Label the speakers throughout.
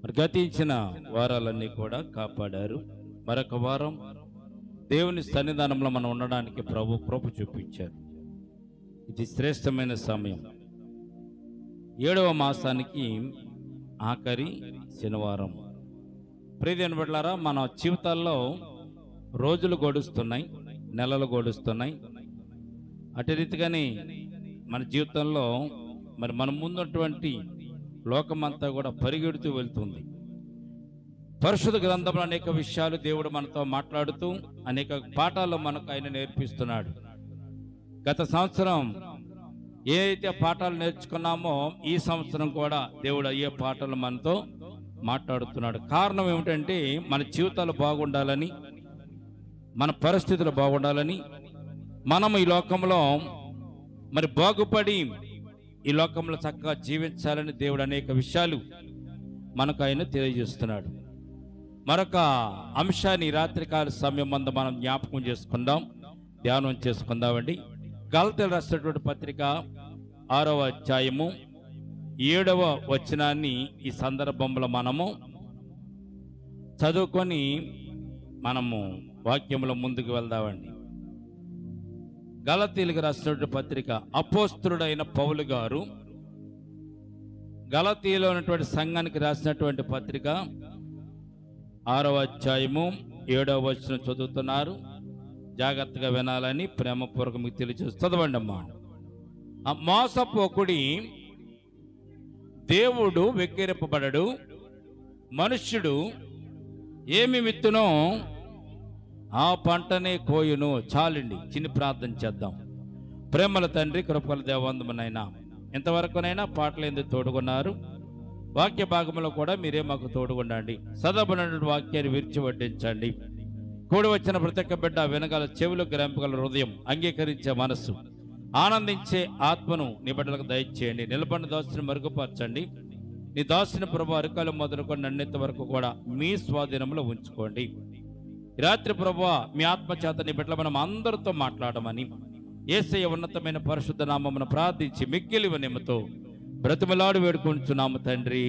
Speaker 1: మరి గతించిన వారాలన్నీ కూడా కాపాడారు. మరొక వారం దేవుని సన్నిధానంలో మనం ఉండడానికి ప్రభు కృప చూపించారు. ఇది శ్రేష్టమైన సమయం. 7వ మాసానికి ఆఖరి శనివారం. ప్రియమైన బిడ్డలారా, మన జీవితాల్లో రోజులు గడుస్తున్నాయి, నెలలు గడుస్తున్నాయి. అటు రీతిగానే మన జీవితంలో మరి మన ముందున్నటువంటి లోకమంతా కూడా పరిగెడుతూ వెళ్తుంది. పరిశుద్ధ గ్రంథంలో అనేక విషయాలు దేవుడు మనతో మాట్లాడుతూ అనేక పాఠాలు మనకు ఆయన నేర్పిస్తున్నాడు. గత సంవత్సరం ఏదైతే పాఠాలు నేర్చుకున్నామో ఈ సంవత్సరం కూడా దేవుడు అయ్యే పాఠాలు మనతో మాట్లాడుతున్నాడు. కారణం ఏమిటంటే మన జీవితాలు బాగుండాలని, మన పరిస్థితులు బాగుండాలని, మనం ఈ లోకంలో మరి బాగుపడి ఈ లోకంలో చక్కగా జీవించాలని దేవుడు అనేక విషయాలు మనకు ఆయన తెలియజేస్తున్నాడు. మరొక అంశాన్ని రాత్రికాల సమయం మందు మనం జ్ఞాపకం చేసుకుందాం, ధ్యానం చేసుకుందామండి. గలతీయులకు రాసినటువంటి పత్రిక 6వ అధ్యాయము 7వ వచనాన్ని ఈ సందర్భంలో మనము చదువుకొని మనము వాక్యంలో ముందుకు వెళ్దామండి. గలతీయులకు రాసినటువంటి పత్రిక అపోస్తలుడైన పౌలు గారు గలతీయులో ఉన్నటువంటి సంఘానికి రాసినటువంటి పత్రిక 6వ అధ్యాయము 7వ వచనం చదువుతున్నారు. జాగ్రత్తగా వినాలని ప్రేమపూర్వక మీకు తెలియజేసి చదవండి అమ్మా. మోసపోకుడి, దేవుడు వెక్కిరింపబడడు, మనుష్యుడు ఏమి విత్తునో ఆ పంటనే కోయును. చాలండి, చిన్న ప్రార్థన చేద్దాం. ప్రేమల తండ్రి, కృపల దేవందమునైనా ఇంతవరకునైనా పాటలు ఎందుకు తోడుకున్నారు, వాక్య భాగంలో కూడా మీరే మాకు తోడుగుండండి. చదవబడినటువంటి వాక్యాన్ని విరిచి వడ్డించండి. కూడి వచ్చిన ప్రతి ఒక్క బిడ్డ వెనకాల చెవులు, గ్రంపగల హృదయం, అంగీకరించే మనస్సు, ఆనందించే ఆత్మను నీ బిడ్డలకు దయచేయండి. నిలబడిన దాసుని మరుగుపరచండి. నీ దాసుని ప్రభు అరికాలు మొదలుకొని నన్నెత్త వరకు కూడా మీ స్వాధీనంలో ఉంచుకోండి. రాత్రి ప్రభువా మీ ఆత్మచేత నీ బిడ్డల మనం అందరితో మాట్లాడమని యేసయ్య ఉన్నతమైన పరిశుద్ధ నామమును ప్రార్థించి మిక్కిలి వినయముతో బ్రతిమలాడి వేడుకుంటున్నాము తండ్రి,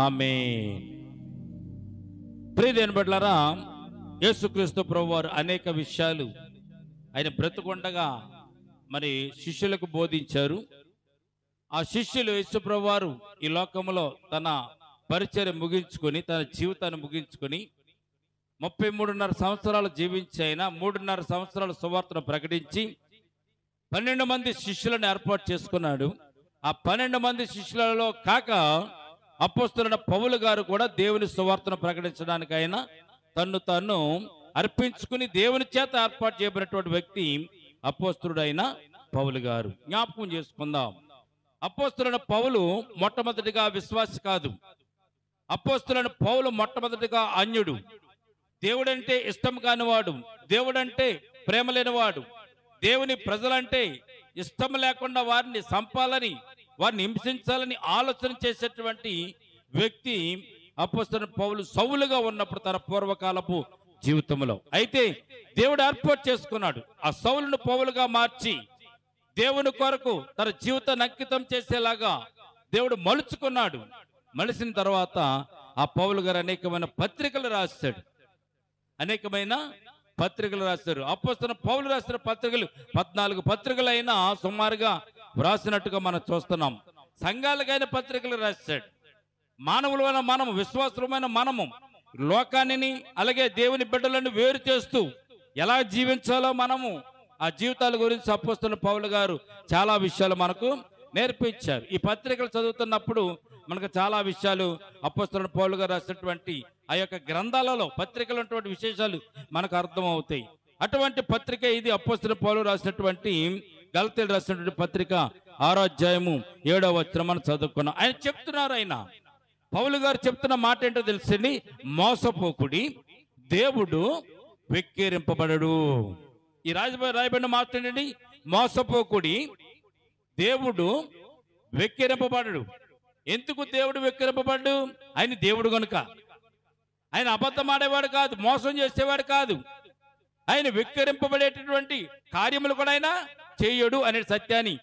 Speaker 1: ఆమేన్. ప్రియమైన బిడ్డలారా, యేసుక్రీస్తు ప్రభువారు అనేక విషయాలు ఆయన బ్రతుకుండగా మరి శిష్యులకు బోధించారు. ఆ శిష్యులు యేసు ప్రభువారు ఈ లోకంలో తన పరిచర్య ముగించుకొని, తన జీవితాన్ని ముగించుకొని 33.5 సంవత్సరాలు జీవించి అయినా 3.5 సంవత్సరాలు సువార్తను ప్రకటించి 12 మంది శిష్యులను ఏర్పాటు చేసుకున్నాడు. ఆ 12 మంది శిష్యులలో కాక అపోస్తలుడైన పౌలు గారు కూడా దేవుని సువార్తను ప్రకటించడానికి ఆయన తన్ను తాను అర్పించుకుని దేవుని చేత ఏర్పాటు చేయబడినటువంటి వ్యక్తి అపోస్తలుడైన పౌలు గారు. జ్ఞాపకం చేసుకుందాం. అపోస్తలుడైన పౌలు మొట్టమొదటిగా విశ్వాసి కాదు. అపోస్తలుడైన పౌలు మొట్టమొదటిగా అన్యుడు. దేవుడంటే ఇష్టం కానివాడు, దేవుడంటే ప్రేమ లేనివాడు, దేవుని ప్రజలంటే ఇష్టం లేకుండా వారిని సంపాలని, వారిని హింసించాలని ఆలోచన చేసేటువంటి వ్యక్తి అపోస్తలుడైన పౌలు సౌలుగా ఉన్నప్పుడు తన పూర్వకాలపు జీవితంలో. అయితే దేవుడు ఏర్పాటు చేసుకున్నాడు. ఆ సౌలును పౌలుగా మార్చి దేవుని కొరకు తన జీవితాన్ని అంకితం చేసేలాగా దేవుడు మలుచుకున్నాడు. మలిసిన తర్వాత ఆ పౌలు గారు అనేకమైన పత్రికలు రాశాడు. అనేకమైన పత్రికలు రాశారు. అపోస్తలుడైన పౌలు రాసిన పత్రికలు 14 పత్రికలైనా సుమారుగా వ్రాసినట్టుగా మనం చూస్తున్నాం. సంఘాలకైన పత్రికలు రాశాడు. మానవులమైన మనము, విశ్వాసమైన మనము లోకాన్ని అలాగే దేవుని బిడ్డలను వేరు చేస్తూ ఎలా జీవించాలో మనము ఆ జీవితాల గురించి అపోస్తలుడైన పౌలు గారు చాలా విషయాలు మనకు నేర్పించారు. ఈ పత్రికలు చదువుతున్నప్పుడు మనకు చాలా విషయాలు అపోస్తలుడైన పౌలు గారు రాసినటువంటి ఆ యొక్క గ్రంథాలలో పత్రికలు ఉన్నటువంటి విశేషాలు మనకు అర్థమవుతాయి. అటువంటి పత్రిక ఇది. అపోస్తలుడైన పౌలు రాసినటువంటి గలతీయులకు రాసినటువంటి పత్రిక 6వ అధ్యాయము 7వ వచనం మనం చదువుకున్నాం. ఆయన చెప్తున్నారు, ఆయన పౌలు గారు చెప్తున్న మాట ఏంటో తెలుసండి. మోసపోకుడి, దేవుడు వెక్కిరింపబడడు. ఈ రాయబడిన మాట ఏంటండి? మోసపోకుడి, దేవుడు వెక్కిరింపబడడు. ఎందుకు దేవుడు వెక్కిరింపబడ్డు? ఆయన దేవుడు కనుక. ఆయన అబద్ధం ఆడేవాడు కాదు, మోసం చేసేవాడు కాదు. ఆయన వెక్కిరింపబడేటటువంటి కార్యములు కూడా ఆయన చేయడు అనే సత్యాన్ని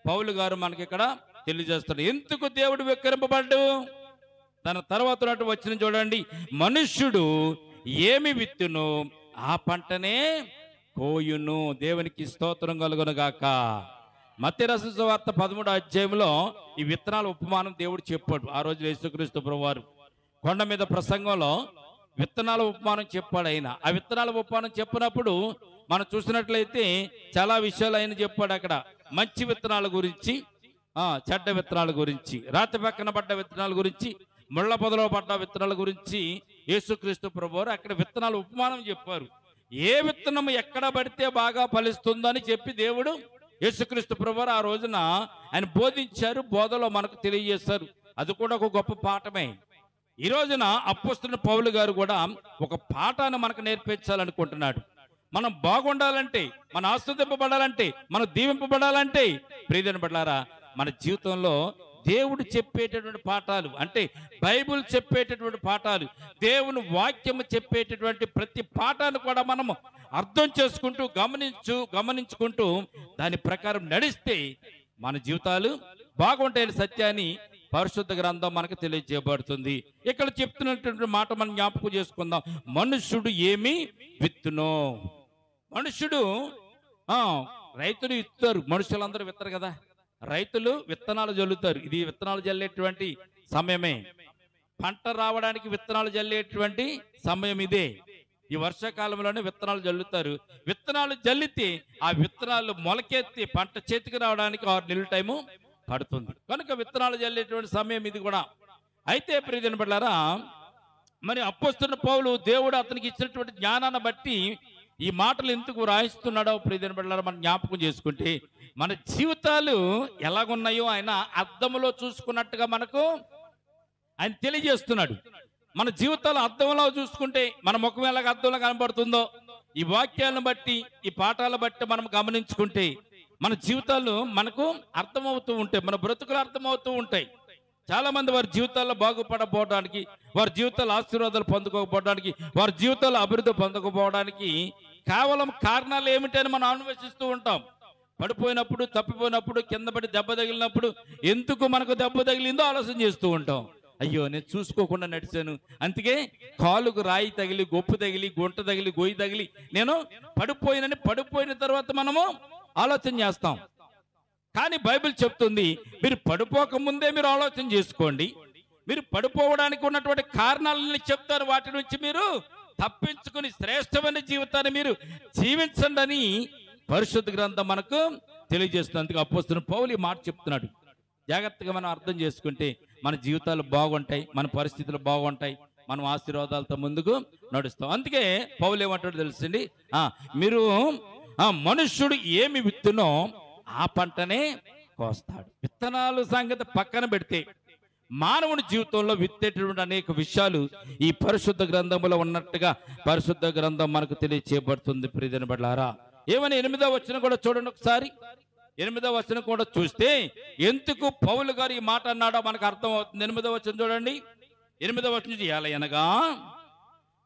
Speaker 1: పౌలు గారు మనకి ఇక్కడ తెలియజేస్తారు. ఎందుకు దేవుడు వెక్కిరింపబడ్డు? తన తర్వాత వచ్చిన చూడండి, మనుష్యుడు ఏమి విత్తును ఆ పంటనే కోయును. దేవునికి స్తోత్రం కలుగును గాక. మత్తయి రాసిన సువార్త 13వ అధ్యాయంలో ఈ విత్తనాల ఉపమానం దేవుడు చెప్పాడు. ఆ రోజు యేసుక్రీస్తు ప్రభువారు కొండ మీద ప్రసంగంలో విత్తనాల ఉపమానం చెప్పాడు. ఆయన ఆ విత్తనాల ఉపమానం చెప్పినప్పుడు మనం చూసినట్లయితే చాలా విషయాలు ఆయన చెప్పాడు. అక్కడ మంచి విత్తనాల గురించి, చెడ్డ విత్తనాల గురించి, రాతి పక్కన పడ్డ విత్తనాల గురించి, ముళ్ళ పొదలో పడ్డ విత్తనాల గురించి యేసుక్రీస్తు ప్రభువారు అక్కడ విత్తనాల ఉపమానం చెప్పారు. ఏ విత్తనం ఎక్కడ పడితే బాగా ఫలిస్తుందని చెప్పి దేవుడు యేసుక్రీస్తు ప్రభువారు ఆ రోజున ఆయన బోధించారు. బోధలో మనకు తెలియజేశారు. అది కూడా ఒక గొప్ప పాఠమే. ఈ రోజున అపోస్తలుడైన పౌలు గారు కూడా ఒక పాఠాన్ని మనకు నేర్పించాలనుకుంటున్నాడు. మనం బాగుండాలంటే, మనం ఆస్వాదింపబడాలంటే, మనం దీవింపబడాలంటే ప్రియమైన బిడ్డలారా, మన జీవితంలో దేవుడు చెప్పేటటువంటి పాఠాలు, అంటే బైబిల్ చెప్పేటటువంటి పాఠాలు, దేవుని వాక్యము చెప్పేటటువంటి ప్రతి పాఠాన్ని కూడా మనము అర్థం చేసుకుంటూ గమనించుకుంటూ దాని ప్రకారం నడిస్తే మన జీవితాలు బాగుంటాయని సత్యాన్ని పరిశుద్ధ గ్రంథం మనకు తెలియజేయబడుతుంది. ఇక్కడ చెప్తున్నటువంటి మాట మనం జ్ఞాపకం చేసుకుందాం. మనుష్యుడు ఏమి విత్తునో. మనుష్యుడు రైతులు విత్తారు, మనుషులందరూ విత్తరు కదా. రైతులు విత్తనాలు జల్లుతారు. ఇది విత్తనాలు జల్లేటువంటి సమయమే. పంట రావడానికి విత్తనాలు జల్లేటువంటి సమయం ఇదే. ఈ వర్షాకాలంలోనే విత్తనాలు జల్లుతారు. విత్తనాలు జల్లితే ఆ విత్తనాలు మొలకెత్తి పంట చేతికి రావడానికి 6 నెలల టైము పడుతుంది. కనుక విత్తనాలు జల్లేటువంటి సమయం ఇది కూడా. అయితే ప్రియమైన బిడ్డలారా, మరి అపోస్తలుడైన పౌలు దేవుడు అతనికి ఇచ్చినటువంటి జ్ఞానాన్ని బట్టి ఈ మాటలు ఎందుకు రాయిస్తున్నాడో ప్రియమైన బిడ్డలారా మనం జ్ఞాపకం చేసుకుంటే, మన జీవితాలు ఎలాగున్నాయో ఆయన అద్దంలో చూసుకున్నట్టుగా మనకు ఆయన తెలియజేస్తున్నాడు. మన జీవితాలు అద్దంలో చూసుకుంటే మన ముఖం ఎలాగ అద్దంలో కనబడుతుందో ఈ వాక్యాలను బట్టి, ఈ పాఠాలను బట్టి మనం గమనించుకుంటే మన జీవితాలు మనకు అర్థమవుతూ ఉంటాయి, మన బ్రతుకులు అర్థమవుతూ ఉంటాయి. చాలా మంది వారి జీవితాల్లో బాగుపడకపోవడానికి, వారి జీవితాల్లో ఆశీర్వాదాలు పొందుకోకపోవడానికి, వారి జీవితాల్లో అభివృద్ధి పొందకపోవడానికి కేవలం కారణాలు ఏమిటని మనం అన్వేషిస్తూ ఉంటాం. పడిపోయినప్పుడు, తప్పిపోయినప్పుడు, కింద పడి దెబ్బ తగిలినప్పుడు ఎందుకు మనకు దెబ్బ తగిలిందో ఆలోచన చేస్తూ ఉంటాం. అయ్యో నేను చూసుకోకుండా నడిచాను, అందుకే కాలుకు రాయి తగిలి, గొప్పు తగిలి, గుంట తగిలి, గొయ్యి తగిలి నేను పడిపోయిన తర్వాత మనము ఆలోచన చేస్తాం. కానీ బైబిల్ చెప్తుంది, మీరు పడిపోక ముందే మీరు ఆలోచన చేసుకోండి. మీరు పడిపోవడానికి ఉన్నటువంటి కారణాలని చెప్తారు, వాటి నుంచి మీరు తప్పించుకుని శ్రేష్టమైన జీవితాన్ని మీరు జీవించండి అని పరిశుద్ధ గ్రంథం మనకు తెలియజేస్తుంది. అందుకే అపోస్తలుడైన పౌలు ఈ మాట చెప్తున్నాడు. జాగ్రత్తగా మనం అర్థం చేసుకుంటే మన జీవితాలు బాగుంటాయి, మన పరిస్థితులు బాగుంటాయి, మనం ఆశీర్వాదాలతో ముందుకు నడుస్తాం. అందుకే పౌలు ఏమంటాడో తెలుసండి, మీరు మనుష్యుడు ఏమి విత్తునో ఆ పంటనే కోస్తాడు. విత్తనాలు సంగతి పక్కన పెడితే మానవుని జీవితంలో విత్తేటటువంటి అనేక విషయాలు ఈ పరిశుద్ధ గ్రంథంలో ఉన్నట్టుగా పరిశుద్ధ గ్రంథం మనకు తెలియచేయబడుతుంది. ప్రియమైన బిడ్డలారా, ఏమని 8వ వచనం కూడా చూడండి ఒకసారి. 8వ వచనం కూడా చూస్తే ఎందుకు పౌలు గారు ఈ మాట అన్నాడో మనకు అర్థం అవుతుంది. 8వ వచనం చూడండి. 8వ వచనం చేయాలనగా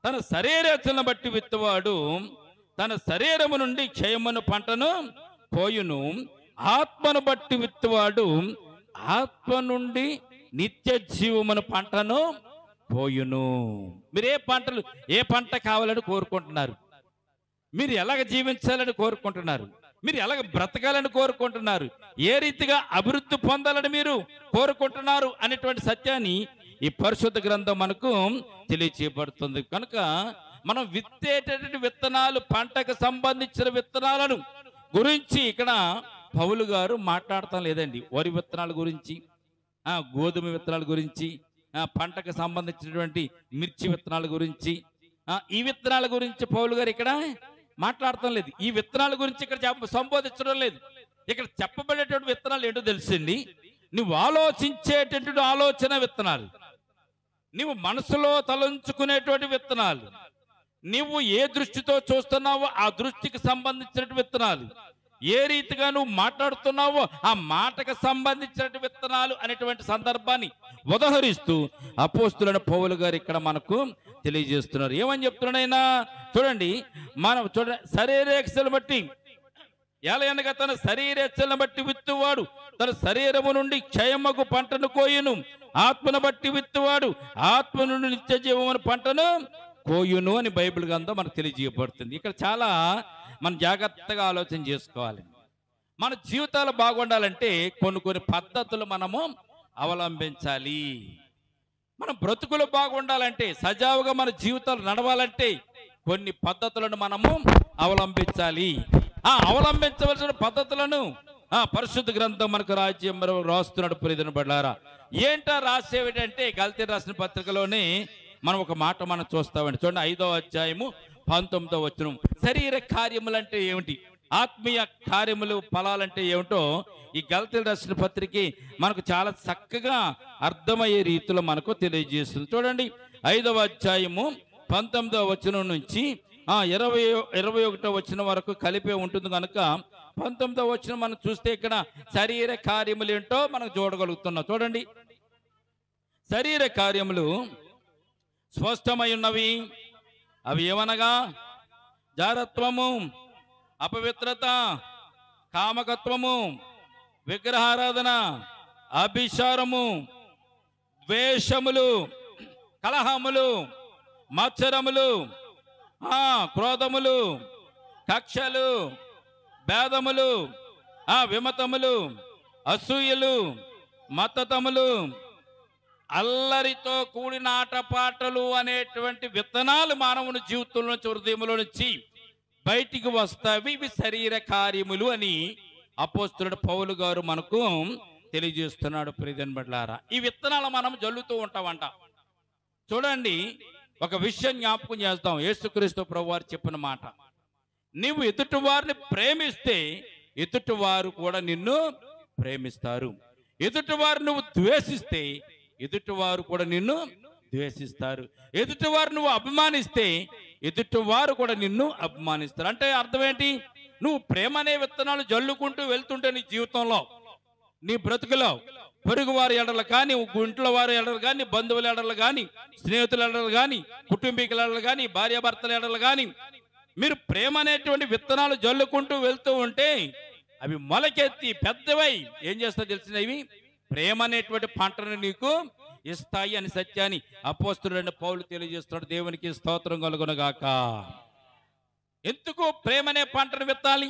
Speaker 1: తన శరీరచనను బట్టి విత్తువాడు తన శరీరము నుండి క్షయమును పంటను కోయును, ఆత్మను బట్టి విత్తువాడు ఆత్మ నుండి నిత్య జీవమును పంటను కోయును. మీరు ఏ పంట కావాలని కోరుకుంటున్నారు? మీరు ఎలాగ జీవించాలని కోరుకుంటున్నారు? మీరు ఎలాగ బ్రతకాలని కోరుకుంటున్నారు? ఏ రీతిగా అభివృద్ధి పొందాలని మీరు కోరుకుంటున్నారు అనేటువంటి సత్యాన్ని ఈ పరిశుద్ధ గ్రంథం మనకు తెలియచేయబడుతుంది. కనుక మనం విత్తేటటువంటి విత్తనాలు, పంటకు సంబంధించిన విత్తనాలను గురించి ఇక్కడ పౌలు గారు మాట్లాడటం లేదండి. వరి విత్తనాల గురించి, గోధుమ విత్తనాల గురించి, పంటకు సంబంధించినటువంటి మిర్చి విత్తనాల గురించి, ఈ విత్తనాల గురించి పౌలు గారు ఇక్కడ మాట్లాడటం లేదు. ఈ విత్తనాల గురించి ఇక్కడ సంబోధించడం లేదు. ఇక్కడ చెప్పబడేటువంటి విత్తనాలు ఏంటో తెలిసింది. నువ్వు ఆలోచించేటటువంటి ఆలోచన విత్తనాలు, నువ్వు మనసులో తలంచుకునేటువంటి విత్తనాలు, నువ్వు ఏ దృష్టితో చూస్తున్నావో ఆ దృష్టికి సంబంధించిన విత్తనాలు, ఏ రీతిగా నువ్వు మాట్లాడుతున్నావో ఆ మాటకు సంబంధించిన విత్తనాలు అనేటువంటి సందర్భాన్ని ఉదహరిస్తూ అపోస్తలుడైన పౌలు గారు ఇక్కడ మనకు తెలియజేస్తున్నారు. ఏమని చెప్తున్నాడు ఆయన? చూడండి, మనం శరీరేక్షలు బట్టి ఏలయనగా తన శరీరేచ్ఛలను బట్టి విత్తువాడు తన శరీరము నుండి క్షయమగు పంటను కోయును, ఆత్మను బట్టి విత్తువాడు ఆత్మ నుండి నిత్య జీవమును పంటను కోయును అని బైబిల్ గ్రంథం మనకు తెలియజేయబడుతుంది. ఇక్కడ చాలా మనం జాగ్రత్తగా ఆలోచన చేసుకోవాలి. మన జీవితాలు బాగుండాలంటే కొన్ని పద్ధతులు మనము అవలంబించాలి. మన బ్రతుకులు బాగుండాలంటే, సజావుగా మన జీవితాలు నడవాలంటే కొన్ని పద్ధతులను మనము అవలంబించాలి. ఆ అవలంబించవలసిన పద్ధతులను పరిశుద్ధ గ్రంథం మనకు రాస్తున్నాడు. ప్రియమైన బిడ్డలారా, ఏంటో రాసేవిటంటే గల్తీ రాసిన పత్రికలోనే మనం ఒక మాట మనం చూస్తామండి. చూడండి, 5వ అధ్యాయము 19వ వచనం. శరీర కార్యములు అంటే ఏమిటి, ఆత్మీయ కార్యములు ఫలాలంటే ఏమిటో ఈ గల్తీ రాసిన పత్రిక మనకు చాలా చక్కగా అర్థమయ్యే రీతిలో మనకు తెలియజేస్తుంది. చూడండి, 5వ అధ్యాయము 19వ వచనం నుంచి 21వ వచనం వరకు కలిపే ఉంటుంది కనుక 19వ వచనం మనం చూస్తే ఇక్కడ శరీర కార్యములు ఏంటో మనం చూడగలుగుతున్నాం. చూడండి, శరీర కార్యములు స్పష్టమై ఉన్నవి. అవి ఏమనగా జారత్వము, అపవిత్రత, కామకత్వము, విగ్రహారాధన, అభిచారము, ద్వేషములు, కలహములు, మత్సరములు, క్రోధములు, కక్షలు, భేదములు, విమతములు, అసూయలు, మత్తతములు, అల్లరితో కూడిన ఆటపాటలు అనేటువంటి విత్తనాలు మానవుని జీవితంలో హృదయంలో నుంచి బయటికి వస్తాయి. ఇవి శరీర కార్యములు అని అపోస్తలుడు పౌలు గారు మనకు తెలియజేస్తున్నాడు. ప్రియమైన బిడ్డలారా, ఈ విత్తనాలు మనం జల్లుతూ ఉంటామంట. చూడండి, ఒక విషయం జ్ఞాపకం చేస్తాం. యేసుక్రీస్తు ప్రభువారు చెప్పిన మాట, నీవు ఎదుటి వారిని ప్రేమిస్తే ఎదుటి వారు కూడా నిన్ను ప్రేమిస్తారు. ఎదుటి వారు నువ్వు ద్వేషిస్తే ఎదుటి వారు కూడా నిన్ను ద్వేషిస్తారు. ఎదుటి వారు నువ్వు అభిమానిస్తే ఎదుటి వారు కూడా నిన్ను అభిమానిస్తారు. అంటే అర్థం ఏంటి? నువ్వు ప్రేమ అనే విత్తనాలు జల్లుకుంటూ వెళ్తుంటే నీ జీవితంలో, నీ బ్రతుకులో పొరుగు వారి ఎడలు కానీ, ఇంట్లో వారి ఎడలు కానీ, బంధువుల ఎడలు కానీ, స్నేహితుల ఎడలు కానీ, కుటుంబీకుల ఎడలు కానీ, భార్యాభర్తల ఎడలు కానీ మీరు ప్రేమ అనేటువంటి విత్తనాలు జల్లుకుంటూ వెళ్తూ ఉంటే అవి మొలకెత్తి పెద్దవై ఏం చేస్తాయో తెలిసినవి ప్రేమ అనేటువంటి పంటను నీకు ఇస్తాయి అని సత్యాన్ని అపోస్తలుడైన పౌలు తెలియజేస్తున్నాడు. దేవునికి స్తోత్రం కలుగునుగాక. ఎందుకు ప్రేమ అనే పంటను విత్తాలి?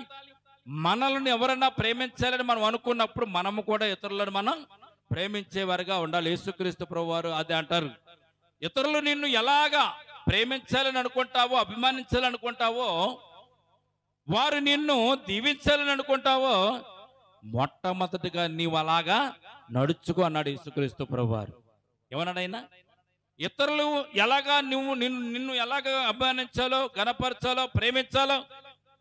Speaker 1: మనల్ని ఎవరన్నా ప్రేమించాలని మనం అనుకున్నప్పుడు మనము కూడా ఇతరులను మనం ప్రేమించేవారుగా ఉండాలి. యేసుక్రీస్తు ప్రభువారు అదే అంటారు, ఇతరులు నిన్ను ఎలాగా ప్రేమించాలని అనుకుంటావో, అభిమానించాలనుకుంటావో, వారు నిన్ను దీవించాలని అనుకుంటావో, మొట్టమొదటిగా నీవు అలాగా నడుచుకో అన్నాడు యేసుక్రీస్తు ప్రభువారు. ఏమన్నాడైనా? ఇతరులు ఎలాగా నిన్ను ఎలాగా అభిమానించాలో, గణపరచాలో, ప్రేమించాలో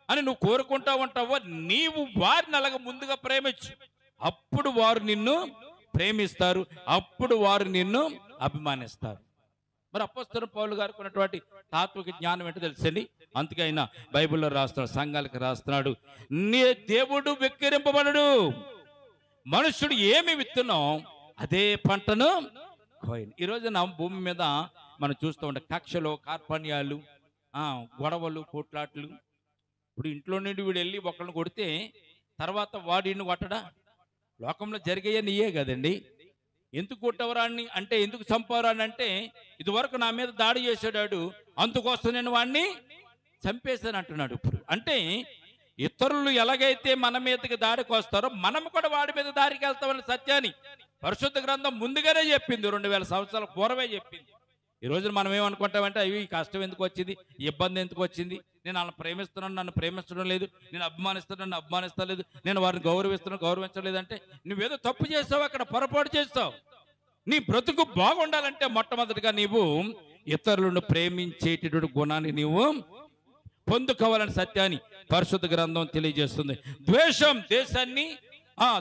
Speaker 1: అని నువ్వు కోరుకుంటా ఉంటావో, నీవు వారిని అలాగ ముందుగా ప్రేమించు. అప్పుడు వారు నిన్ను ప్రేమిస్తారు, అప్పుడు వారు నిన్ను అభిమానిస్తారు. మరి అపోస్తలుడు పౌలు గారికి ఉన్నటువంటి తాత్విక జ్ఞానం ఏంటో తెలుసండి. అందుకే ఆయన బైబిల్లో రాస్తున్నాడు, సంఘాలకు రాస్తున్నాడు, నీ దేవుడు వెక్కిరింపబడడు, మనుషుడు ఏమి విత్తునో అదే పంటను కోయను. ఈరోజు నా భూమి మీద మనం చూస్తూ ఉంటాం కక్షలు, కార్పణ్యాలు, గొడవలు, పోట్లాట్లు. ఇప్పుడు ఇంట్లో నుండి వీడు వెళ్ళి ఒకళ్ళని కొడితే తర్వాత వాడిని కొట్టడా? లోకంలో జరిగేయే నీయే కదండి. ఎందుకు కొట్టవరాన్ని అంటే, ఎందుకు చంపవరాన్ని అంటే, ఇదివరకు నా మీద దాడి చేసాడాడు, అందుకోసం నేను వాడిని చంపేశాను అంటున్నాడు. ఇప్పుడు అంటే ఇతరులు ఎలాగైతే మన మీదకి దాడికి వస్తారో మనం కూడా వాడి మీద దారికి వెళ్తామని సత్యాన్ని పరిశుద్ధ గ్రంథం ముందుగానే చెప్పింది. 2000 సంవత్సరాల పూర్వమే చెప్పింది. ఈ రోజున మనం ఏమనుకుంటామంటే, అవి కష్టం ఎందుకు వచ్చింది, ఇబ్బంది ఎందుకు వచ్చింది, నేను వాళ్ళని ప్రేమిస్తున్నాను, నన్ను ప్రేమించడం లేదు, నేను అభిమానిస్తున్నాను, నన్ను అభిమానిస్తలేదు, నేను వారిని గౌరవిస్తున్నాను, గౌరవించలేదు అంటే నువ్వేదో తప్పు చేస్తావు, అక్కడ పొరపాటు చేస్తావు. నీ బ్రతుకు బాగుండాలంటే మొట్టమొదటిగా నీవు ఇతరులను ప్రేమించేటటువంటి గుణాన్ని నీవు పొందుకోవాలని సత్యాన్ని పరిశుద్ధ గ్రంథం తెలియజేస్తుంది. ద్వేషం దేశాన్ని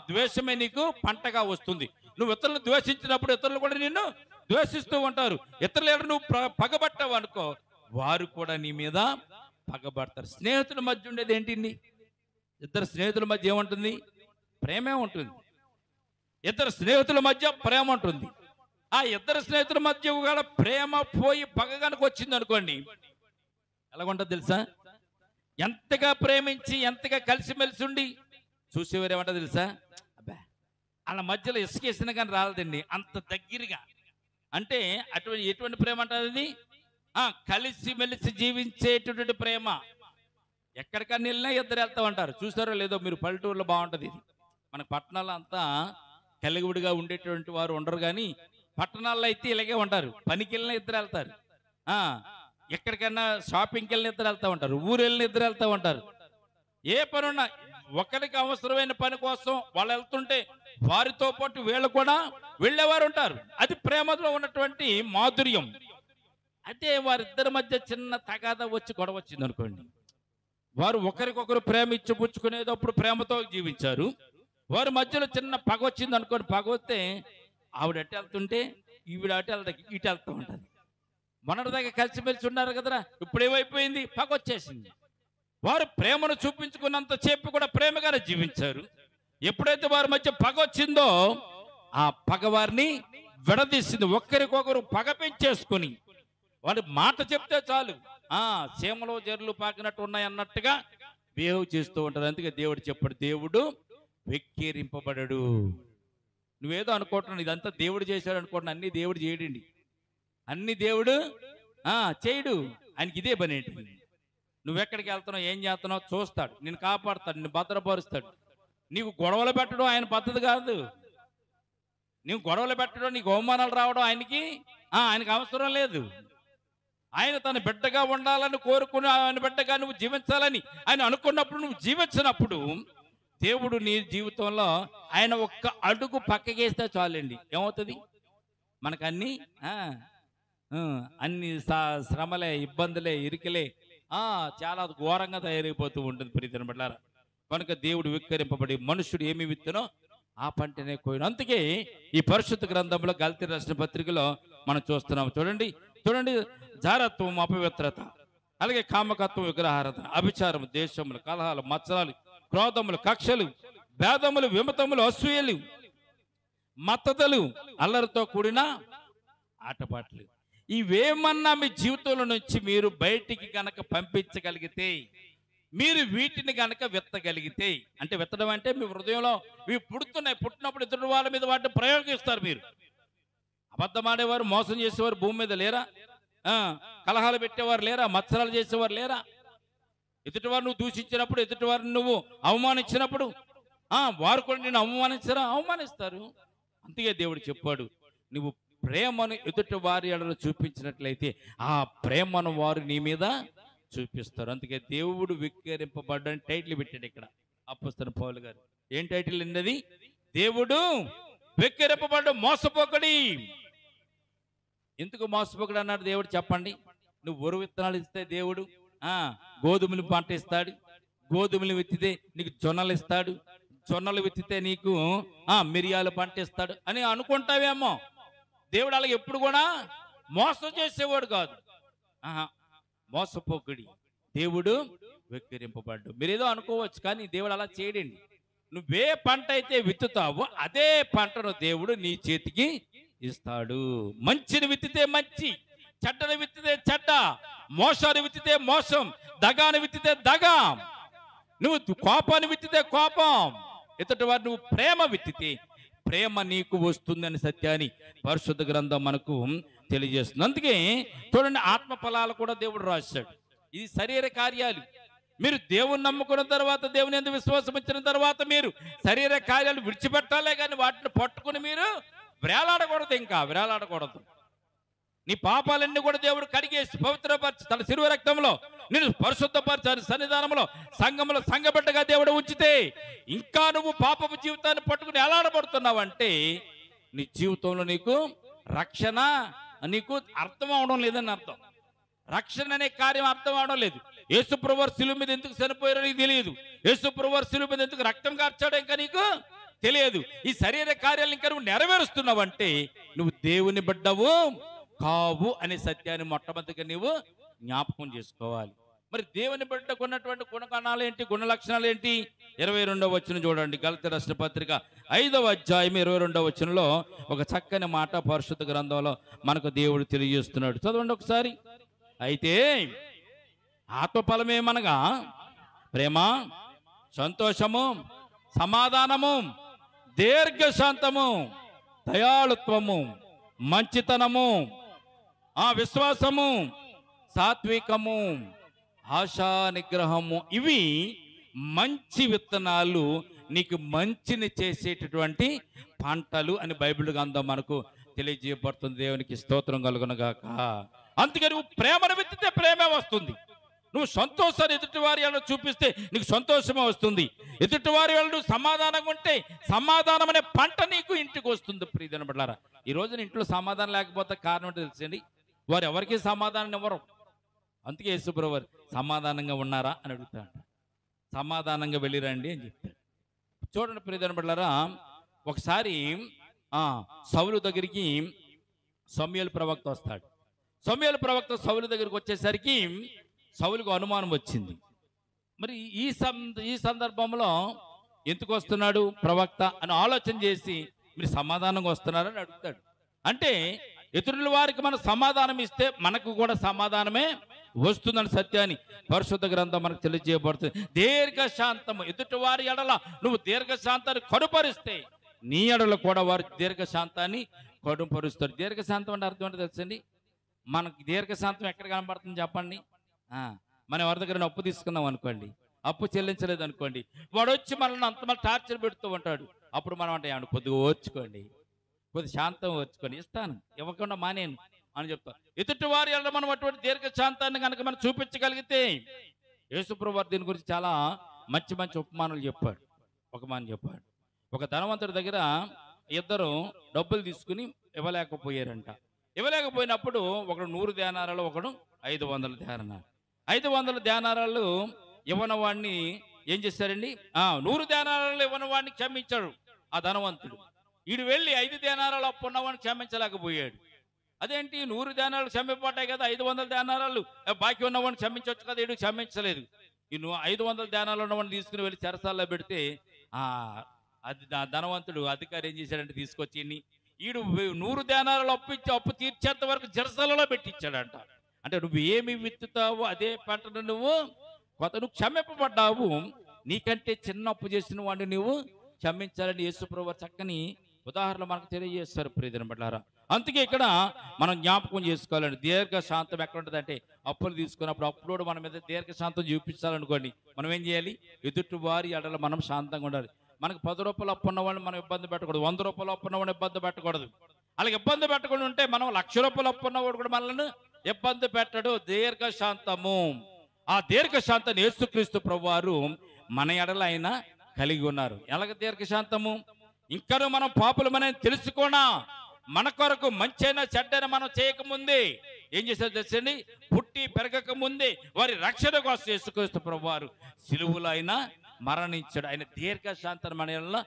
Speaker 1: ద్వేషమే నీకు పంటగా వస్తుంది. నువ్వు ఇతరులను ద్వేషించినప్పుడు ఇతరులు కూడా నిన్ను ద్వేషిస్తూ ఉంటారు. ఇతరులు నువ్వు పగబట్టావు అనుకో, వారు కూడా నీ మీద పగబడతారు. స్నేహితుల మధ్య ఉండేది ఏంటి? ఇద్దరు స్నేహితుల మధ్య ఏముంటుంది? ప్రేమే ఉంటుంది. ఇద్దరు స్నేహితుల మధ్య ప్రేమ ఉంటుంది. ఆ ఇద్దరు స్నేహితుల మధ్య కూడా ప్రేమ పోయి పగ కనుక వచ్చింది అనుకోండి, ఎలాగుంటుంది తెలుసా? ఎంతగా ప్రేమించి ఎంతగా కలిసిమెలిసి ఉండి చూసేవారు ఏమంటా తెలుసా, అబ్బా వాళ్ళ మధ్యలో ఇసుకేసిన కానీ రాలేదండి, అంత దగ్గరగా. అంటే ఎటువంటి ప్రేమ అంటారు అది? కలిసిమెలిసి జీవించేటటువంటి ప్రేమ. ఎక్కడికన్నా వెళ్ళినా ఇద్దరు వెళ్తా ఉంటారు. చూసారో లేదో మీరు, పల్లెటూరులో బాగుంటుంది ఇది. మన పట్టణాల్లో అంతా కలిగుడిగా ఉండేటువంటి వారు ఉండరు, కానీ పట్టణాల్లో అయితే ఇలాగే ఉంటారు. పనికి వెళ్ళినా ఇద్దరు వెళ్తారు, ఎక్కడికైనా షాపింగ్కి వెళ్ళిన ఇద్దరు వెళ్తూ ఉంటారు, ఊరు వెళ్ళిన ఇద్దరు వెళ్తూ ఉంటారు. ఏ పని ఉన్నా ఒకరికి అవసరమైన పని కోసం వాళ్ళు వెళ్తుంటే వారితో పాటు వీళ్ళు కూడా వెళ్ళేవారు ఉంటారు. అది ప్రేమలో ఉన్నటువంటి మాధుర్యం. అయితే వారిద్దరి మధ్య చిన్న తగాదా వచ్చి గొడవ వచ్చింది అనుకోండి, వారు ఒకరికొకరు ప్రేమ ఇచ్చిపుచ్చుకునేటప్పుడు ప్రేమతో జీవించారు. వారి మధ్యలో చిన్న పగ వచ్చింది అనుకోండి, పగ వస్తే ఆవిడ అటు వెళ్తుంటే ఈవిడ ఇటు వెళ్తూ ఉంటుంది. మొన్నటిదాకా కలిసిమెలిసి ఉన్నారు కదరా, ఇప్పుడు ఏమైపోయింది, పగ వచ్చేసింది. వారు ప్రేమను చూపించుకున్నంత సేపు కూడా ప్రేమగానే జీవించారు. ఎప్పుడైతే వారి మధ్య పగ వచ్చిందో ఆ పగ వారిని విడదీసింది. ఒక్కరికొకరు పగ పెంచేసుకుని వాడి మాట చెప్తే చాలు సీమలో జర్లు పాకినట్టు ఉన్నాయి అన్నట్టుగా బిహేవ్ చేస్తూ ఉంటారు. అందుకే దేవుడు చెప్పాడు, దేవుడు వెక్కిరింపబడడు. నువ్వేదో అనుకుంటున్నావు ఇదంతా దేవుడు చేశాడు అనుకుంటున్నా, అన్ని దేవుడు చేయడండి, అన్ని దేవుడు చేయడు. ఆయనకి ఇదే పని ఏంటి, నువ్వెక్కడికి వెళ్తున్నావు ఏం చేస్తున్నావు చూస్తాడు, నిన్ను కాపాడుతాడు, నిన్ను భద్రపరుస్తాడు. నీకు గొడవలు పెట్టడం ఆయన పద్ధతి కాదు. నీకు గొడవలు పెట్టడం, నీకు అవమానాలు రావడం ఆయనకి అవసరం లేదు. ఆయన తన బిడ్డగా ఉండాలని కోరుకుని ఆయన బిడ్డగా నువ్వు జీవించాలని ఆయన అనుకున్నప్పుడు, నువ్వు జీవించినప్పుడు దేవుడు నీ జీవితంలో ఆయన ఒక్క అడుగు పక్కకేస్తే చాలండి, ఏమవుతుంది మనకు అన్ని శ్రమలే, ఇబ్బందులే, ఇరికలే చాలా ఘోరంగా తయారైపోతూ ఉంటుంది ప్రీతిని బిడ్డలారా. కనుక దేవుడు విక్కరింపబడి మనుషుడు ఏమి విత్తనో ఆ పంటనే కోయను. అందుకే ఈ పరిశుద్ధ గ్రంథంలో గలతీ రాసిన పత్రికలో మనం చూస్తున్నాం. చూడండి జారత్వం, అపవిత్రత, అలాగే కామకత్వం, విగ్రహారాధన, అభిచారం, దేశములు, కలహాలు, మత్సరాలు, క్రోధములు, కక్షలు, భేదములు, విమతములు, అసూయలు, మత్తతలు, అల్లరితో కూడిన ఆటపాటలు, ఇవేమన్నా మీ జీవితంలో నుంచి మీరు బయటికి గనక పంపించగలిగితే, మీరు వీటిని గనక విత్తగలిగితే, అంటే విత్తడం అంటే మీ హృదయంలో ఇవి పుట్టినప్పుడు ఇతరుల వాళ్ళ మీద వాటిని ప్రయోగిస్తారు. మీరు అబద్ధమాడేవారు, మోసం చేసేవారు భూమి మీద లేరా? కలహాలు పెట్టేవారు లేరా? మత్సరాలు చేసేవారు లేరా? ఎదుటివారు నువ్వు దూషించినప్పుడు, ఎదుటివారిని నువ్వు అవమానించినప్పుడు వారు కూడా నేను అవమానిస్తారు. అందుకే దేవుడు చెప్పాడు, నువ్వు ప్రేమను ఎదుటి వారి ఎడల చూపించినట్లయితే ఆ ప్రేమను వారు నీ మీద చూపిస్తారు. అందుకే దేవుడు విక్కరింపబడ్డని టైటిల్ పెట్టాడు ఇక్కడ అపోస్తలుడైన పౌలు గారు. ఏం టైటిల్ అన్నది? దేవుడు విక్కరింపబడ్డ మోసపోకడి. ఎందుకు మోసపోకడు అన్నాడు దేవుడు చెప్పండి? నువ్వు వరి విత్తనాలు ఇస్తే దేవుడు గోధుమలు పంట ఇస్తాడు, గోధుమలు విత్తితే నీకు జొన్నలు ఇస్తాడు, జొన్నలు విత్తితే నీకు మిరియాలు పంట ఇస్తాడు అని అనుకుంటావేమో. దేవుడు అలాగే ఎప్పుడు కూడా మోసం చేసేవాడు కాదు, మోసపోకడి. దేవుడు వెక్కిరింపబడ్డు. మీరేదో అనుకోవచ్చు, కానీ దేవుడు అలా చేయడండి. నువ్వే పంట అయితే విత్తుతావో అదే పంటను దేవుడు నీ చేతికి ఇస్తాడు. మంచిని విత్తితే మంచి, చెడ్డను విత్తితే చెడ్డ, మోసాన్ని విత్తితే మోసం, దగాను విత్తితే దగా, నువ్వు కోపాన్ని విత్తితే కోపం, ఎదుటి వారు నువ్వు ప్రేమ విత్తితే ప్రేమ నీకు వస్తుందని సత్యాన్ని పరిశుద్ధ గ్రంథం మనకు తెలియజేస్తుంది. అందుకే చూడండి, ఆత్మ ఫలాలు కూడా దేవుడు రాశాడు. ఇది శరీర కార్యాలు. మీరు దేవుని నమ్ముకున్న తర్వాత, దేవుని యందు విశ్వాసం ఇచ్చిన తర్వాత మీరు శరీర కార్యాలు విడిచిపెట్టాలే కానీ వాటిని పట్టుకుని మీరు వేలాడకూడదు. ఇంకా వేలాడకూడదు. నీ పాపాలన్నీ కూడా దేవుడు కడిగేసి పవిత్రపరిచి తన శిలువ రక్తంలో నేను పరిశుద్ధపరిచాను సన్నిధానంలో సంఘంలో సంఘబిడ్డగా దేవుడు ఉంచితే, ఇంకా నువ్వు పాపపు జీవితాన్ని పట్టుకుని ఎలాడబడుతున్నావు అంటే నీ జీవితంలో నీకు రక్షణ నీకు అర్థం అవడం లేదని అర్థం. రక్షణ అనే కార్యం అర్థం అవడం లేదు. యేసుప్రభువు శిలువ మీద ఎందుకు చనిపోయారో నీకు తెలియదు. యేసుప్రభువు శిలువ మీద ఎందుకు రక్తం కార్చాడో ఇంకా నీకు తెలియదు. ఈ శరీర కార్యాలు ఇంకా నువ్వు నెరవేరుస్తున్నావు అంటే నువ్వు దేవుని బిడ్డవు కావు అనే సత్యాన్ని మొట్టమొదటిగా నువ్వు జ్ఞాపకం చేసుకోవాలి. మరి దేవుని బిడ్డకు ఉన్నటువంటి గుణగణాలు ఏంటి, గుణ లక్షణాలు ఏంటి? 22వ వచనం చూడండి, గలతీ రాసిన పత్రిక 5వ అధ్యాయం 22వ వచనంలో ఒక చక్కని మాట పరిశుద్ధ గ్రంథంలో మనకు దేవుడు తెలియజేస్తున్నాడు. చదవండి ఒకసారి. అయితే ఆత్మఫలమేమనగా ప్రేమ, సంతోషము, సమాధానము, దీర్ఘశాంతము, దయాళుత్వము, మంచితనము, విశ్వాసము, సాత్వికము, ఆశా నిగ్రహము. ఇవి మంచి విత్తనాలు, నీకు మంచిని చేసేటటువంటి పంటలు అని బైబిల్ గ్రంథం మనకు తెలియజేయబడుతుంది. దేవునికి స్తోత్రం కలుగునుగాక. అందుకే నువ్వు ప్రేమను విత్తితే ప్రేమే వస్తుంది. నువ్వు సంతోషాన్ని ఎదుటివారి వల్ల చూపిస్తే నీకు సంతోషమే వస్తుంది. ఎదుటివారి వల్ల నువ్వు సమాధానంగా ఉంటే సమాధానం అనే పంట నీకు ఇంటికి వస్తుంది. ప్రియమైన బిడ్డలారా, ఈ రోజున ఇంట్లో సమాధానం లేకపోతే కారణం ఏంటో తెలుసండి, వారు ఎవరికి సమాధానం ఇవ్వరు. అందుకే యేసుప్రభువు వారు సమాధానంగా ఉన్నారా అని అడుగుతాడు. సమాధానంగా వెళ్ళిరండి అని చెప్తాడు. చూడండి ప్రియమైన బిడ్డలారా, ఒకసారి సౌలు దగ్గరికి సమూయేలు ప్రవక్త వస్తాడు. సమూయేలు ప్రవక్త సౌలు దగ్గరికి వచ్చేసరికి సౌలుకు అనుమానం వచ్చింది. మరి ఈ సందర్భంలో ఎందుకు వస్తున్నాడు ప్రవక్త అని ఆలోచన చేసి మీరు సమాధానంగా వస్తున్నారని అడుగుతాడు. అంటే ఇతరుల వారికి మనం సమాధానం ఇస్తే మనకు కూడా సమాధానమే వస్తుందని సత్యాన్ని పరిశుద్ధ గ్రంథం మనకు తెలియజేయబడుతుంది. దీర్ఘశాంతము, ఎదుటి వారి ఎడల నువ్వు దీర్ఘశాంతాన్ని కనుపరిస్తే నీ ఎడల కూడా వారు దీర్ఘశాంతాన్ని కనుపరుస్తారు. దీర్ఘశాంతం అంటే అర్థం ఏంటో తెలుసండి. మనకు దీర్ఘశాంతం ఎక్కడ కనబడుతుంది చెప్పండి. మనం ఎవరి దగ్గర అప్పు తీసుకున్నాం అనుకోండి, అప్పు చెల్లించలేదు అనుకోండి, వాడు వచ్చి మనల్ని అంతమంది టార్చర్ పెడుతూ ఉంటాడు. అప్పుడు మనం అంటే కొద్దిగా ఓర్చుకోండి, కొద్ది శాంతం ఓర్చుకోండి, ఇస్తాను, ఇవ్వకుండా మానేను అని చెప్తాను. ఎదుటి వారి వల్ల మనం అటువంటి దీర్ఘశాంతాన్ని కనుక మనం చూపించగలిగితే, యేసుప్రభువు వారు దీని గురించి చాలా మంచి మంచి ఉపమానాలు చెప్పాడు. చెప్పాడు, ఒక ధనవంతుడి దగ్గర ఇద్దరు డబ్బులు తీసుకుని ఇవ్వలేకపోయారంట. ఇవ్వలేకపోయినప్పుడు ఒకడు 100 దేనారాలు, ఒకడు 500 దేనారాలు. 500 దేనారాలు ఇవ్వని వాడిని ఏం చేశారండి, 100 దేనారాలు ఇవ్వని వాడిని క్షమించాడు ఆ ధనవంతుడు. వీడు వెళ్ళి 5 దేనారాలు అప్పు ఉన్నవాడిని క్షమించలేకపోయాడు. అదేంటి, 100 దేనారాలు క్షమింపబడ్డాయి కదా, 500 దేనారాలు బాకీ ఉన్నవాడిని క్షమించవచ్చు కదా, వీడు క్షమించలేదు. ఈ 500 దేనారాలు ఉన్నవాడిని తీసుకుని వెళ్ళి చెరసాల్లో పెడితే అది ధనవంతుడు అధికారి ఏం చేశాడంటే తీసుకొచ్చి వీడు 100 దేనారాలు అప్పు తీర్చేంత వరకు చెరసాలలో పెట్టించాడంట. అంటే నువ్వు ఏమి విత్తుతావు అదే పంటను నువ్వు క్షమింపబడ్డావు, నీకంటే చిన్న అప్పు చేసిన వాడిని నువ్వు క్షమించాలని యేసుప్రభువు చక్కని ఉదాహరణ మనకు తెలియజేస్తారు. ప్రియమైన బిడ్డలారా, అందుకే ఇక్కడ మనం జ్ఞాపకం చేసుకోవాలండి. దీర్ఘశాంతం ఎక్కడ ఉంటుంది అంటే, అప్పులు తీసుకున్నప్పుడు అప్పులోడు మన మీద దీర్ఘశాంతం చూపించాలనుకోండి, మనం ఏం చేయాలి, ఎదుటి వారి ఎడల మనం శాంతంగా ఉండాలి. మనకు 10 రూపాయలు అప్పు ఉన్నవాడిని మనం ఇబ్బంది పెట్టకూడదు, 100 రూపాయలు అప్పు ఉన్నవాడిని ఇబ్బంది పెట్టకూడదు. అలాగే ఇబ్బంది పెట్టకుండా ఉంటే మనం 1,00,000 రూపాయలు అప్పు ఉన్నవాడు కూడా మనల్ని ఇబ్బంది పెట్టడు. దీర్ఘశాంతము, ఆ దీర్ఘశాంతాన్ని యేసుక్రీస్తు ప్రభువారు మన ఎడల ఆయన కలిగి ఉన్నారు. ఎలాగ దీర్ఘశాంతము, ఇంకా మనం పాపులమని తెలుసుకోనా, మన కొరకు మంచైనా చెడ్డైనా మనం చేయకముందే ఏం చేశారు తెలుసండి, పుట్టి పెరగక ముందే వారి రక్షణ కోసం యేసుక్రీస్తు ప్రభువారు సిలువలో ఆయన మరణించాడు. ఆయన దీర్ఘశాంతాన్ని మన ఎడల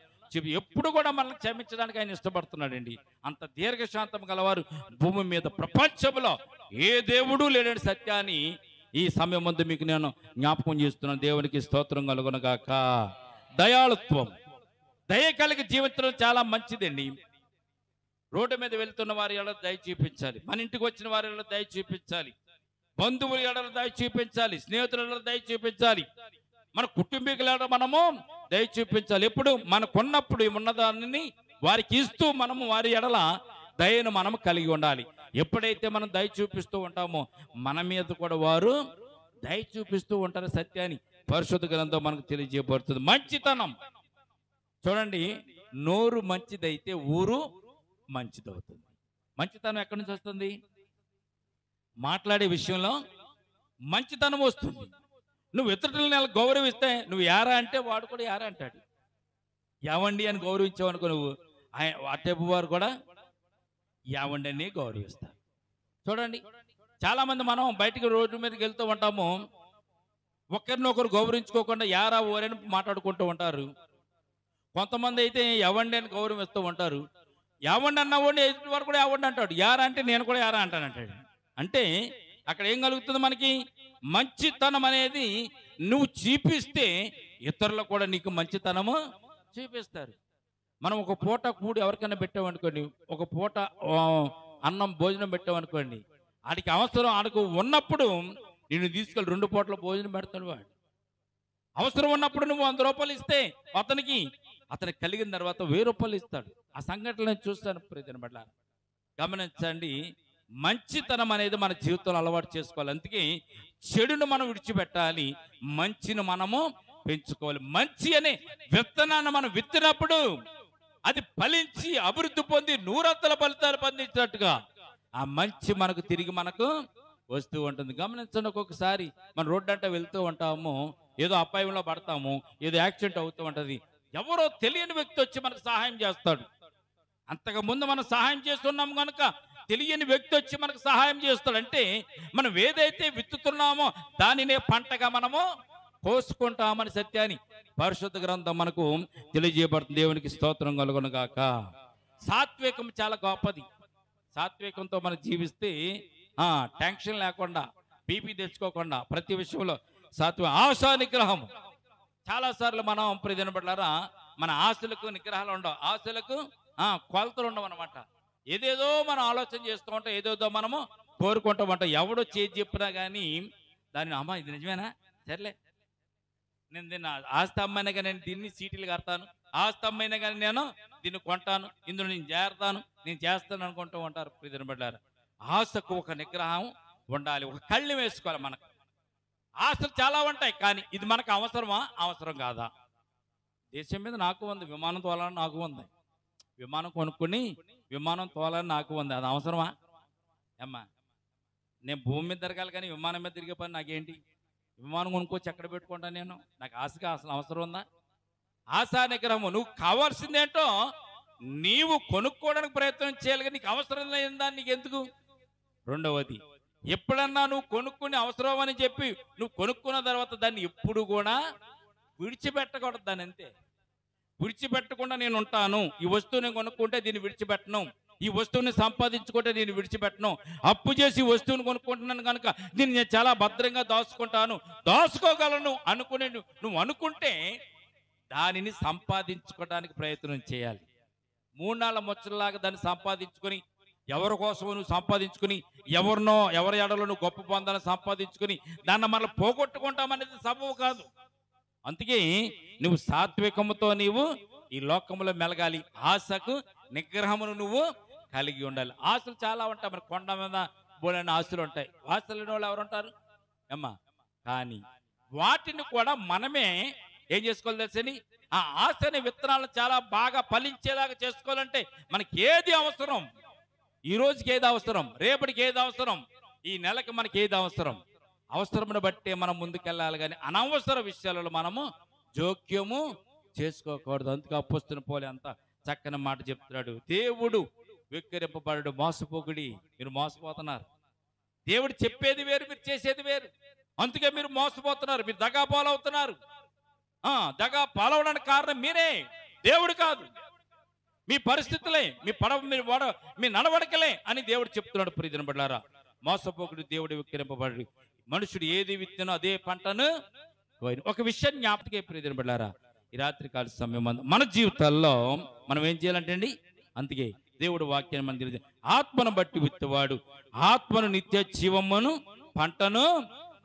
Speaker 1: ఎప్పుడు కూడా మనల్ని క్షమించడానికి ఆయన ఇష్టపడుతున్నాడండి. అంత దీర్ఘశాంతం గలవారు భూమి మీద ప్రపంచంలో ఏ దేవుడు లేని సత్యాన్ని ఈ సమయం ముందు మీకు నేను జ్ఞాపకం చేస్తున్నాను. దేవునికి స్తోత్రం కలుగునుగాక. దయాళుత్వం, దయ కలిగి జీవించడం చాలా మంచిదండి. రోడ్డు మీద వెళ్తున్న వారి ఎడల దయ చూపించాలి, మన ఇంటికి వచ్చిన వారి ఎడల దయ చూపించాలి, బంధువుల ఎడల దయ చూపించాలి, స్నేహితుల ఎడల దయ చూపించాలి, మన కుటుంబీకుల ఎడల మనము దయ చూపించాలి. ఎప్పుడు మనకున్నప్పుడు ఉన్నదాన్ని వారికి ఇస్తూ మనము వారి ఎడల దయను మనము కలిగి ఉండాలి. ఎప్పుడైతే మనం దయ చూపిస్తూ ఉంటామో మన మీద కూడా వారు దయ చూపిస్తూ ఉంటారు. సత్యాన్ని పరిశుద్ధ గ్రంథం మనకు తెలియజేయబడుతుంది. మంచితనం చూడండి, నోరు మంచిదైతే ఊరు మంచిదవుతుంది. మంచితనం ఎక్కడి నుంచి వస్తుంది? మాట్లాడే విషయంలో మంచితనం వస్తుంది. నువ్వు ఇతరులని గౌరవిస్తే, నువ్వు యారా అంటే వాడు కూడా యారా అంటాడు. యావండి అని గౌరవించావనుకో, నువ్వు అట్టేపు వారు కూడా యావండి అని గౌరవిస్తారు. చూడండి, చాలా మంది మనం బయటికి రోడ్డు మీదకి వెళ్తూ ఉంటాము, ఒకరినొకరు గౌరవించుకోకుండా యారా ఓరని మాట్లాడుకుంటూ ఉంటారు. కొంతమంది అయితే ఎవండి అని గౌరవిస్తూ ఉంటారు. యావండి అన్నవాడిని ఎదుటి వారు కూడా యావండి అంటాడు, యారా అంటే నేను కూడా యారా అంటానంటాడు. అంటే అక్కడ ఏం కలుగుతుంది మనకి? మంచితనం అనేది నువ్వు చూపిస్తే ఇతరులు కూడా నీకు మంచితనము చూపిస్తారు. మనం ఒక పూట కూడి ఎవరికైనా పెట్టామనుకోండి, ఒక పూట అన్నం భోజనం పెట్టామనుకోండి, ఆడికి అవసరం ఆడికి ఉన్నప్పుడు నిన్ను తీసుకెళ్ళి 2 పూటల భోజనం పెడతాడు వాడు. అవసరం ఉన్నప్పుడు నువ్వు 100 రూపాయలు ఇస్తే అతనికి కలిగిన తర్వాత 1000 రూపాయలు ఇస్తాడు. ఆ సంఘటన నేను చూస్తాను. ప్రియమైన బిడ్డలారా, గమనించండి, మంచితనం అనేది మన జీవితంలో అలవాటు చేసుకోవాలి. అందుకే చెడును మనం విడిచిపెట్టాలి, మంచిని మనము పెంచుకోవాలి. మంచి అనే విత్తనాన్ని మనం విత్తినప్పుడు అది ఫలించి అభివృద్ధి పొంది 100 ఫలితాలు పొందించినట్టుగా ఆ మంచి మనకు తిరిగి మనకు వస్తూ ఉంటుంది. గమనించండి, ఒక్కొక్కసారి మనం రోడ్డు అంటే వెళ్తూ ఉంటాము, ఏదో అపాయంలో పడతాము, ఏదో యాక్సిడెంట్ అవుతూ ఉంటుంది. ఎవరో తెలియని వ్యక్తి వచ్చి మనకు సహాయం చేస్తాడు. అంతకు ముందు మనం సహాయం చేస్తున్నాము కనుక తెలియని వ్యక్తి వచ్చి మనకు సహాయం చేస్తాడంటే మనం ఏదైతే విత్తుతున్నామో దానినే పంటగా మనము కోసుకుంటామని సత్యాన్ని పరిశుద్ధ గ్రంథం మనకు తెలియజేయబడుతుంది. దేవునికి స్తోత్రం కలుగును గాక. సాత్వికం చాలా గొప్పది. సాత్వికంతో మనం జీవిస్తే టెన్షన్ లేకుండా, బీపీ తెచ్చుకోకుండా, ప్రతి విషయంలో ఆశా నిగ్రహం. చాలాసార్లు మనం ప్రియదినబడ్డారా, మన ఆశలకు నిగ్రహాలు ఉండవు, ఆశలకు కొలతలు ఉండవు అనమాట. ఏదేదో మనం ఆలోచన చేస్తూ ఉంటాం, ఏదేదో మనము కోరుకుంటూ ఉంటాం. ఎవడో చేసి చెప్పినా కానీ దాన్ని అమ్మ ఇది నిజమేనా, సర్లే నేను దీన్ని ఆస్తి అమ్మైనా కానీ నేను దీన్ని సీటీలు కడతాను, ఆస్తి అమ్మైనా కానీ నేను దీన్ని కొంటాను, ఇందులో నేను చేరతాను, నేను చేస్తాను అనుకుంటూ ఉంటారు. ప్రియదినబడ్డారా, ఆశకు ఒక నిగ్రహం ఉండాలి, ఒక కళ్ళు వేసుకోవాలి. మనకు ఆశలు చాలా ఉంటాయి, కానీ ఇది మనకు అవసరమా, అవసరం కాదా? దేశం మీద నాకు ఉంది, విమానం తోలాలని నాకు ఉంది, విమానం కొనుక్కొని విమానం తోలాలని నాకు ఉంది, అది అవసరమా? అమ్మా, నేను భూమి మీద తిరగాలి కానీ విమానం మీద తిరిగే పని నాకేంటి? విమానం కొనుక్కొచ్చి ఎక్కడ పెట్టుకుంటాను నేను? నాకు ఆశగా అసలు అవసరం ఉందా? ఆశా నిగ్రహము. నువ్వు కావాల్సిందేంటో నీవు కొనుక్కోవడానికి ప్రయత్నం చేయాలి, కానీ నీకు అవసరం లేని దాన్ని నీకు ఎందుకు? రెండవది, ఎప్పుడన్నా నువ్వు కొనుక్కుని అవసరం అని చెప్పి నువ్వు కొనుక్కున్న తర్వాత దాన్ని ఎప్పుడు కూడా విడిచిపెట్టకూడదు. దాన్ని అంతే, విడిచిపెట్టకుండా నేను ఉంటాను, ఈ వస్తువు నేను కొనుక్కుంటే దీన్ని విడిచిపెట్టను, ఈ వస్తువుని సంపాదించుకుంటే నేను విడిచిపెట్టను, అప్పు చేసి వస్తువుని కొనుక్కుంటున్నాను కనుక దీన్ని నేను చాలా భద్రంగా దాచుకుంటాను, దాచుకోగలను అనుకునే నువ్వు అనుకుంటే దానిని సంపాదించుకోవడానికి ప్రయత్నం చేయాలి. 3 నాళ్ళ ముచ్చలాగా దాన్ని సంపాదించుకొని ఎవరి కోసమో నువ్వు సంపాదించుకుని ఎవరి ఎడలో నువ్వు గొప్ప పొందాలని సంపాదించుకుని దాన్ని మళ్ళీ పోగొట్టుకుంటామనేది సంభవం కాదు. అందుకే నువ్వు సాత్వికముతో నీవు ఈ లోకములో మెలగాలి. ఆశకు నిగ్రహమును నువ్వు కలిగి ఉండాలి. ఆశలు చాలా ఉంటాయి, మరి కొండ మీద బోలైన ఆశలు ఉంటాయి. ఆశలు లేని వాళ్ళు ఎవరు ఉంటారు అమ్మా? కానీ వాటిని కూడా మనమే ఏం చేసుకోవాలి తెలుసని, ఆ ఆశని విత్తనాలను చాలా బాగా ఫలించేలాగా చేసుకోవాలంటే మనకి ఏది అవసరం, ఈ రోజుకి ఏది అవసరం, రేపటికి ఏది అవసరం, ఈ నెలకి మనకి ఏది అవసరం, అవసరమును బట్టే మనం ముందుకెళ్ళాలి, కానీ అనవసర విషయాలలో మనము జోక్యము చేసుకోకూడదు. అందుకే అపొస్తలుని పోలే అంత చక్కని మాట చెప్తున్నాడు, దేవుడు వెక్కిరింపబడు మోసపోకుడి. మీరు మోసపోతున్నారు, దేవుడు చెప్పేది వేరు, మీరు చేసేది వేరు, అందుకే మీరు మోసపోతున్నారు, మీరు దగా పాలవుతున్నారు. దగా పాలవడానికి కారణం మీరే, దేవుడు కాదు. మీ పరిస్థితులే, మీ నడవడికలే అని దేవుడు చెప్తున్నాడు. ప్రియదిన బిడ్డలారా, మోసపోకుడు, దేవుడు వెక్కిరింపబడు. మనుషుడు ఏది విత్తనో అదే పంటను కోయును. ఒక విషయం జ్ఞాపకే ప్రియదిన బిడ్డలారా, ఈ రాత్రికాల సమయం మన జీవితాల్లో మనం ఏం చేయాలంటే అండి, అందుకే దేవుడు వాక్యాన్ని మనం తెలియదు, ఆత్మను బట్టి విత్తువాడు ఆత్మను నిత్య జీవమును పంటను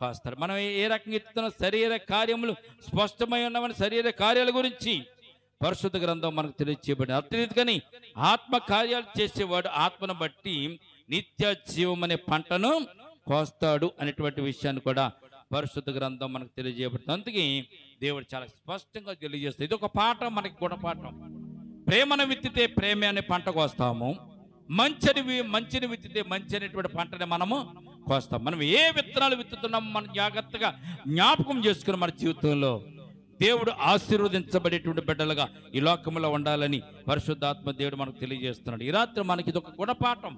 Speaker 1: కాస్తాడు. మనం ఏ రకంగా ఎత్తుతున్న శరీర కార్యములు స్పష్టమై ఉన్నవని శరీర కార్యాల గురించి పరిశుద్ధ గ్రంథం మనకు తెలియచేయబడింది. అర్థరీతిగాని ఆత్మ కార్యాలు చేసేవాడు ఆత్మను బట్టి నిత్య జీవం అనే పంటను కోస్తాడు అనేటువంటి విషయాన్ని కూడా పరిశుద్ధ గ్రంథం మనకు తెలియజేయబడుతుంది. అందుకే దేవుడు చాలా స్పష్టంగా తెలియజేస్తుంది. ఇది ఒక పాఠం, మనకి గుణపాఠం. ప్రేమను విత్తితే ప్రేమ అనే పంట కోస్తాము, మంచిని విత్తితే మంచి అనేటువంటి పంటని మనము కోస్తాం. మనం ఏ విత్తనాలు విత్తుతున్నామో మనం జాగ్రత్తగా జ్ఞాపకం చేసుకుని మన జీవితంలో దేవుడు ఆశీర్వదించబడేటువంటి బిడ్డలుగా ఈ లోకంలో ఉండాలని పరిశుద్ధాత్మ దేవుడు మనకు తెలియజేస్తున్నాడు. ఈ రాత్రి మనకి ఇది ఒక గుణపాఠం.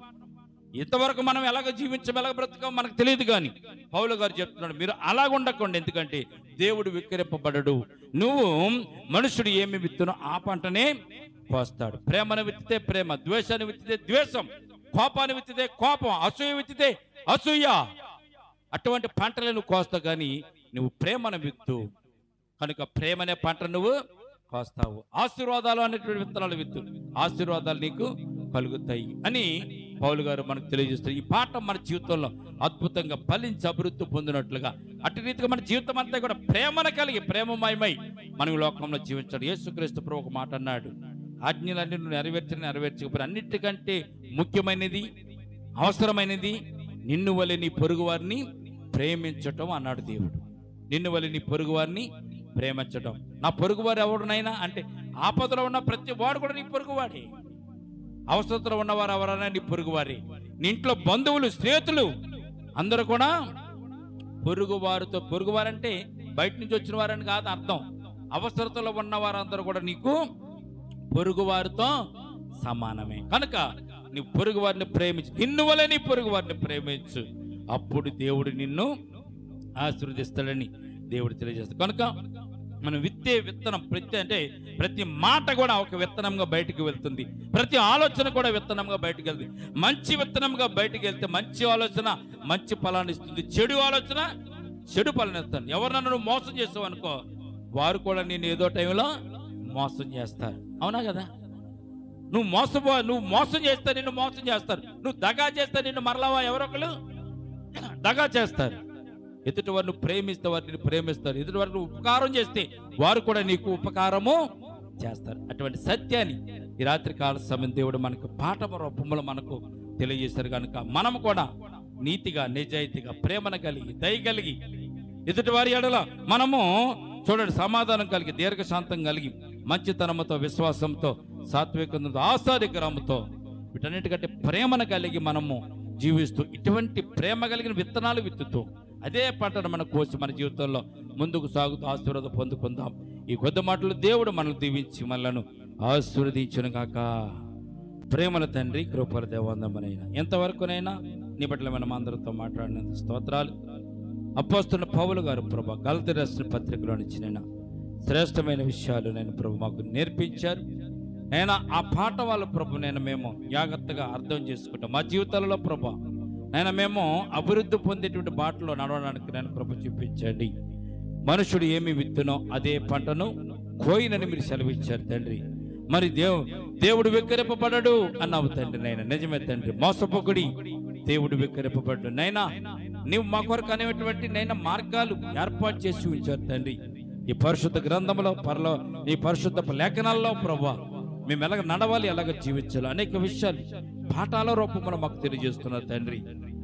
Speaker 1: ఇంతవరకు మనం ఎలాగ జీవించాం, ఎలాగ బ్రతకం మనకు తెలియదు, కానీ పౌలు గారు చెప్తున్నాడు, మీరు అలాగ ఉండకండి, ఎందుకంటే దేవుడు విక్కిరింపబడడు. నువ్వు మనుషుడు ఏమి విత్తునో ఆ పంటనే కోస్తాడు. ప్రేమను విత్తితే ప్రేమ, ద్వేషాన్ని విత్తితే ద్వేషం, కోపాన్ని విత్తితే కోపం, అసూయ విత్తితే అసూయ, అటువంటి పంటలు నువ్వు కోస్తావు. కానీ నువ్వు ప్రేమను విత్తు కనుక ప్రేమనే పంట నువ్వు కోస్తావు. ఆశీర్వాదాలు అనేటువంటి విత్తనాలు విత్తు, ఆశీర్వాదాలు నీకు కలుగుతాయి అని పౌలు గారు మనకు తెలియజేస్తారు. ఈ పాఠం మన జీవితంలో అద్భుతంగా ఫలించి అభివృద్ధి పొందినట్లుగా అటు రీతిగా మన జీవితం అంతా కూడా ప్రేమను కలిగి ప్రేమమయమై మనం ఈ లోకంలో జీవించాడు. యేసుక్రీస్తు ప్రభు ఒక మాట అన్నాడు, ఆజ్ఞలన్నీ నువ్వు నెరవేర్చకపోతే అన్నిటికంటే ముఖ్యమైనది అవసరమైనది నిన్ను వలె నీ పొరుగు వారిని ప్రేమించటం అన్నాడు దేవుడు. నిన్ను వలె నీ పొరుగు వారిని ప్రేమించటం. నా పొరుగువారు ఎవరినైనా అంటే ఆపదలో ఉన్న ప్రతి వాడు కూడా నీ పొరుగువాడే. అవసరతలో ఉన్నవారు ఎవరైనా నీ పొరుగువారే. నీ ఇంట్లో బంధువులు స్నేహితులు అందరూ కూడా పొరుగువారితో, పొరుగువారంటే బయట నుంచి వచ్చిన వారని కాదు అర్థం. అవసరతలో ఉన్న వారందరూ కూడా నీకు పొరుగువారితో సమానమే. కనుక నీ పొరుగు వారిని ప్రేమించు, నిన్ను వలె నీ పొరుగు వారిని ప్రేమించు, అప్పుడు దేవుడు నిన్ను ఆశీర్వదిస్తాడని దేవుడు తెలియజేస్తాడు. కనుక మనం విత్తే విత్తనం ప్రతి మాట కూడా ఒక విత్తనంగా బయటికి వెళ్తుంది. ప్రతి ఆలోచన కూడా విత్తనంగా బయటికి వెళ్తుంది. మంచి విత్తనంగా బయటికి వెళ్తే మంచి ఆలోచన మంచి ఫలాన్ని ఇస్తుంది, చెడు ఆలోచన చెడు ఫలాన్ని ఇస్తుంది. ఎవరినన్నా నువ్వు మోసం చేసావు అనుకో, వారు కూడా నేను ఏదో టైంలో మోసం చేస్తారు. అవునా కదా? నువ్వు మోసం చేస్తే నిన్ను మోసం చేస్తారు. నువ్వు దగా చేస్తే నిన్ను మరలా ఎవరొకరు దగా చేస్తారు. ఎదుటి వారిని ప్రేమిస్తే వారిని ప్రేమిస్తారు. ఎదుటి వారిని ఉపకారం చేస్తే వారు కూడా నీకు ఉపకారము చేస్తారు. అటువంటి సత్యాన్ని ఈ రాత్రి కాల సమయం దేవుడు మనకు పాఠం రూపంలో మనకు తెలియజేశారు. కనుక మనము కూడా నీతిగా, నిజాయితీగా, ప్రేమను కలిగి, దయ కలిగి ఎదుటి వారి ఎడల మనము చూడండి సమాధానం కలిగి, దీర్ఘశాంతం కలిగి, మంచితనంతో, విశ్వాసంతో, సాత్వికంతో, ఆశాదిగ్రహంతో, వీటన్నిటికంటే ప్రేమను కలిగి మనము జీవిస్తూ ఇటువంటి ప్రేమ కలిగిన విత్తనాలు విత్తుతూ అదే పంటను మనం కోసి మన జీవితంలో ముందుకు సాగుతూ ఆశీర్వాదం పొందుకుందాం. ఈ కొద్ది మాటలు దేవుడు మనల్ని దీవించి మనలను ఆశీర్వదించును గాక. ప్రేమల తండ్రి, కృపల దేవందమనైనా ఎంతవరకునైనా నీ పట్ల మనం అందరితో మాట్లాడినంత స్తోత్రాలు. అపోస్తలుడైన పౌలు గారు ప్రభు గలతీ రాసిన పత్రికలో నుంచి నేను శ్రేష్టమైన విషయాలు నేను ప్రభు మాకు నేర్పించారు. నేను ఆ పాట వాళ్ళ ప్రభు మేము జాగ్రత్తగా అర్థం చేసుకుంటాం. మా జీవితాలలో ప్రభు మేము అభివృద్ధి పొందేటువంటి బాటలో నడవడానికి నేను కృప చూపించండి. మనుషుడు ఏమి విత్తునో అదే పంటను కోయినని మీరు సెలవిచ్చారు తండ్రి. మరి దేవుడు వెక్కిరింపబడడు అన్నావు తండ్రి. నైనా నిజమే తండ్రి, మోసపోకుడి దేవుడు వెక్కిరింపబడ్డు. నైనా నీవు మా కొరకు అనేటువంటి మార్గాలు ఏర్పాటు చేసి ఉంచారు తండ్రి. ఈ పరిశుద్ధ గ్రంథంలో ఈ పరిశుద్ధ లేఖనాల్లో ప్రభా మేము ఎలాగ నడవాలి, ఎలాగ జీవించాలి అనేక విషయాలు పాఠాల రూపంలో మాకు తెలియజేస్తున్నారు తండ్రి.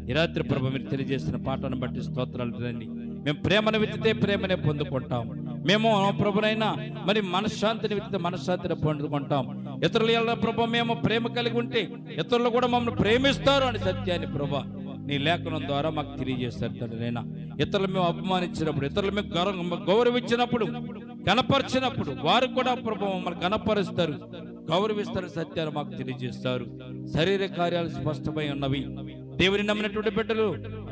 Speaker 1: ఈ రాత్రి ప్రభు మీరు తెలియజేసిన పాఠాన్ని బట్టి స్తోత్రాలు తండ్రి. మేము ప్రేమను విత్తితే ప్రేమనే పొందుకుంటాం. మేము ప్రభునైనా మరి మనశ్శాంతిని విత్తితే మనశ్శాంతిని పొందుకుంటాం. ఇతరుల ప్రభు మేము ప్రేమ కలిగి ఉంటే ఇతరులు కూడా మమ్మల్ని ప్రేమిస్తారు అని సత్యాన్ని ప్రభు నీ లేఖనం ద్వారా మాకు తెలియజేస్తారు తండ్రి. నైనా ఇతరులు మేము అపమానించినప్పుడు, ఇతరులు మేము గౌరవించినప్పుడు, కనపరిచినప్పుడు వారు కూడా ప్రభు మమ్మల్ని కనపరుస్తారు, గౌరవిస్తారు, సత్యాన్ని మాకు తెలియజేస్తారు. శరీర కార్యాలు స్పష్టమై ఉన్నవి. దేవుని నమ్మినటువంటి బిడ్డలు,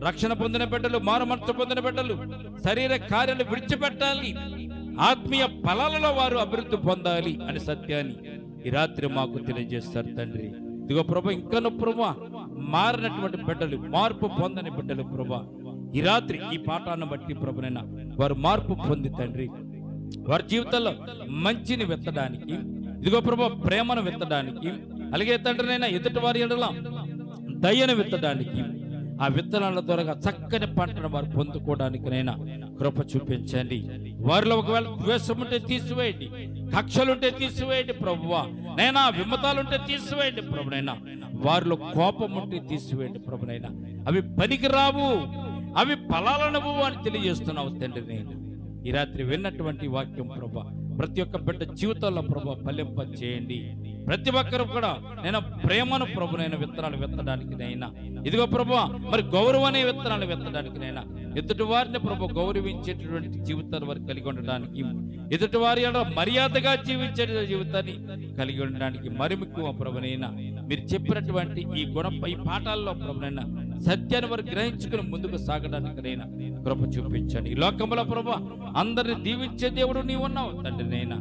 Speaker 1: రక్షణ పొందిన బిడ్డలు, మారు మనసు పొందిన బిడ్డలు శరీర కార్యాలు విడిచిపెట్టాలి, ఆత్మీయ ఫలాలలో వారు అభివృద్ధి పొందాలి అని సత్యాన్ని ఈ రాత్రి మాకు తెలియజేస్తారు తండ్రి. ఇదిగో ప్రభు ఇంకను ప్రభు మారినటువంటి బిడ్డలు, మార్పు పొందని బిడ్డలు ప్రభు ఈ రాత్రి ఈ పాఠాన్ని బట్టి ప్రభునైనా వారు మార్పు పొంది తండ్రి వారి జీవితంలో మంచిని విత్తడానికి, ఇదిగో ప్రభు ప్రేమను విత్తడానికి, అలాగే తండ్రినైనా ఎదుటి వారి ఎడల దయను విత్తడానికి, ఆ విత్తనాల ద్వారా చక్కని పంటను వారు పొందుకోవడానికినైనా కృప చూపించండి. వారిలో ఒకవేళ ద్వేషం ఉంటే తీసివేయండి, కక్షలుంటే తీసివేయండి ప్రభువా. నైనా విమతాలుంటే తీసివేయండి ప్రభునైనా. వారిలో కోపం ఉంటే తీసివేయండి ప్రభునైనా. అవి పనికిరావు, అవి ఫలాలనువు అని తెలియజేస్తున్నావు తండ్రి. నేను ఈ రాత్రి విన్నటువంటి వాక్యం ప్రభా ప్రతి ఒక్క బిడ్డ జీవితాల్లో ప్రభా ఫలింప చేయండి. ప్రతి ఒక్కరు కూడా నేను ప్రేమను ప్రభునైనా విత్తనాలు విత్తడానికి నైనా, ఇదిగో ప్రభు మరి గౌరవాన్ని విత్తనాలు విత్తడానికి నైనా, ఎదుటి వారిని ప్రభు గౌరవించేటటువంటి జీవితాన్ని వారు కలిగి ఉండడానికి, ఎదుటి వారి మర్యాదగా జీవించే జీవితాన్ని కలిగి ఉండడానికి మరి ముఖ్యం ప్రభునైనా మీరు చెప్పినటువంటి ఈ పాఠాల్లో ప్రభునైనా సత్యాన్ని వారు గ్రహించుకుని ముందుకు సాగడానికినైనా కృప చూపించండి. ఈ లోకంలో ప్రభు అందరిని దీవించే దేవుడు నీవు ఉన్నావు తండ్రి. నైనా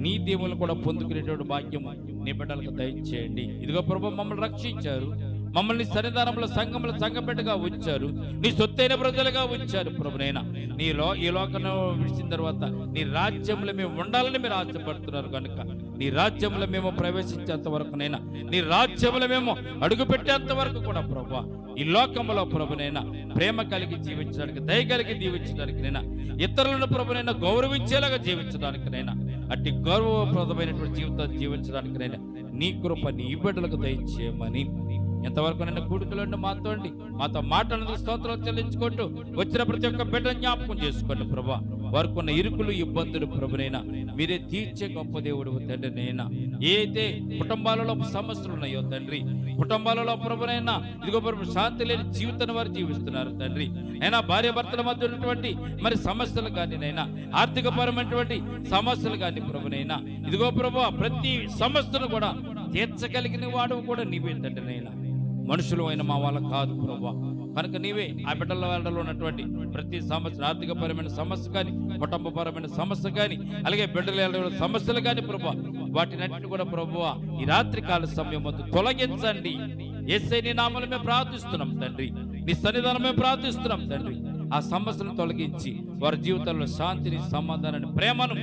Speaker 1: నీ దేవులు కూడా పొందుకునేటువంటి భాగ్యము నీ బిడ్డలకు దయచేయండి. ఇదిగో ప్రభు మమ్మల్ని రక్షించారు, మమ్మల్ని సన్నిధానంలో సంఘంలో సంఘబిడ్డగా ఉంచారు, నీ సొత్తైన ప్రజలుగా ఉంచారు ప్రభునైనా. ఈ లోకంలో విడిచిన తర్వాత నీ రాజ్యంలో మేము ఉండాలని మీరు ఆశపడుతున్నారు కనుక నీ రాజ్యంలో మేము ప్రవేశించేంత వరకునైనా, నీ రాజ్యంలో మేము అడుగు పెట్టేంత వరకు కూడా ప్రభువా ఈ లోకంలో ప్రభునైనా ప్రేమ కలిగి జీవించడానికి, దయ కలిగి జీవించడానికినైనా, ఇతరులను ప్రభునైనా గౌరవించేలాగా జీవించడానికినైనా, అట్టి గౌరవప్రదమైనటువంటి జీవితాన్ని జీవించడానికినైనా నీ కృప నీ బిడ్డలకు దయచేయమని ఎంతవరకు నన్ను కూడుకులండి మాతో మాటలను స్తోత్రాలు చెల్లించుకుంటూ వచ్చిన ప్రతి ఒక్క బిడ్డను జ్ఞాపకం చేసుకోండి ప్రభా. వారికి ఉన్న ఇరుకులు ఇబ్బందులు ప్రభునైనా మీరే తీర్చే గొప్ప దేవుడు తండ్రి. నైనా ఏదైతే కుటుంబాలలో సమస్యలు ఉన్నాయో తండ్రి, కుటుంబాలలో ప్రభునైనా ఇదిగో ప్రభు శాంతి లేని జీవితాన్ని వారు జీవిస్తున్నారు తండ్రి. అయినా భార్య భర్తల మధ్య ఉన్నటువంటి మరి సమస్యలు కానీ నైనా, ఆర్థిక పరమైనటువంటి సమస్యలు కానీ ప్రభునైనా ఇదిగో ప్రభు ప్రతి సమస్యను కూడా తీర్చగలిగిన వాడు కూడా నీవే తండ్రి. నైనా మనుషులు అయిన మా వాళ్ళ కాదు ప్రభా, కనుక నీవే ఆ బిడ్డల వాళ్ళలో ఉన్నటువంటి ప్రతి సమస్య, ఆర్థికపరమైన సమస్య కానీ, కుటుంబపరమైన సమస్య కానీ, అలాగే బిడ్డల సమస్యలు కానీ ప్రభా వాటినన్నింటినీ కూడా ప్రభువా ఈ రాత్రి కాల సమయం వద్ద తొలగించండి. యేసయ్య నీ నామములో మేము ప్రార్థిస్తున్నాం తండ్రి, నీ సన్నిధానం మేము ప్రార్థిస్తున్నాం తండ్రి. ఆ సమస్యను తొలగించి వారి జీవితంలో శాంతిని, సమాధానాన్ని, ప్రేమను,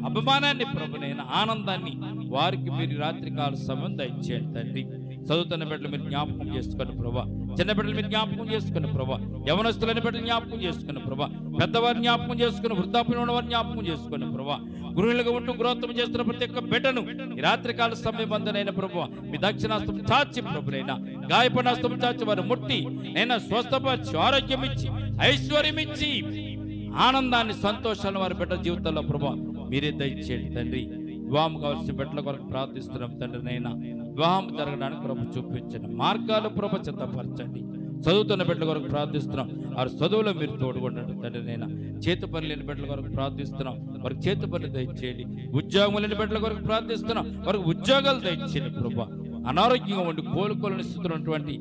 Speaker 1: అభిమానాన్ని ప్రభునైనా ఆనందాన్ని వారికి మీరు రాత్రి కాల సమయం దయచేయండి తండ్రి. చదువుతున్న బిడ్డలు మీరు జ్ఞాపకం చేసుకోండి ప్రభా, చిన్న బిడ్డలు మీరు జ్ఞాపకం చేసుకోండి ప్రభా, యవనస్తులైన బిడ్డలు జ్ఞాపకం చేసుకోండి ప్రభా, పెద్దవారిని జ్ఞాపకం చేసుకుని, వృద్ధాప్యంలో ఉన్నవారిని జ్ఞాపకం చేసుకోండి ప్రభా. గృహిణులుగా ఉంటూ గృహోత్తమం చేస్తున్న ప్రతి ఒక్క బిడ్డను ఈ రాత్రికాల సమయం బంధనైన ప్రభు మీ దక్షిణాస్తం చాచి ప్రభునైనా, గాయపడినాస్తం చాచి వారు ముట్టి నైనా స్వస్థపరిచి, ఆరోగ్యం ఇచ్చి, ఐశ్వర్యం ఇచ్చి, ఆనందాన్ని, సంతోషాన్ని వారి బిడ్డ జీవితంలో ప్రభు మీరే దయచేయండి తండ్రి. వివాహం కావాల్సిన బిడ్డల కొరకు ప్రార్థిస్తున్నాం తండ్రి. నైనా వివాహం జరగడానికి కృప చూపించండి, మార్గాలు కృప సిద్ధపరచండి. చదువుతున్న బిడ్డల కొరకు ప్రార్థిస్తున్నాం, వారి చదువులో మీరు తోడుకుండండి తండ్రి. నైనా చేతి పని లేని బిడ్డల కొరకు ప్రార్థిస్తున్నాం, వారికి చేతి పనులు దయచేయండి. ఉద్యోగం లేని బిడ్డల కొరకు ప్రార్థిస్తున్నాం, వారికి ఉద్యోగాలు దయచేయండి ప్రభా. అనారోగ్యంగా ఉండి కోలుకోలేని స్థితిలో ఉన్నటువంటి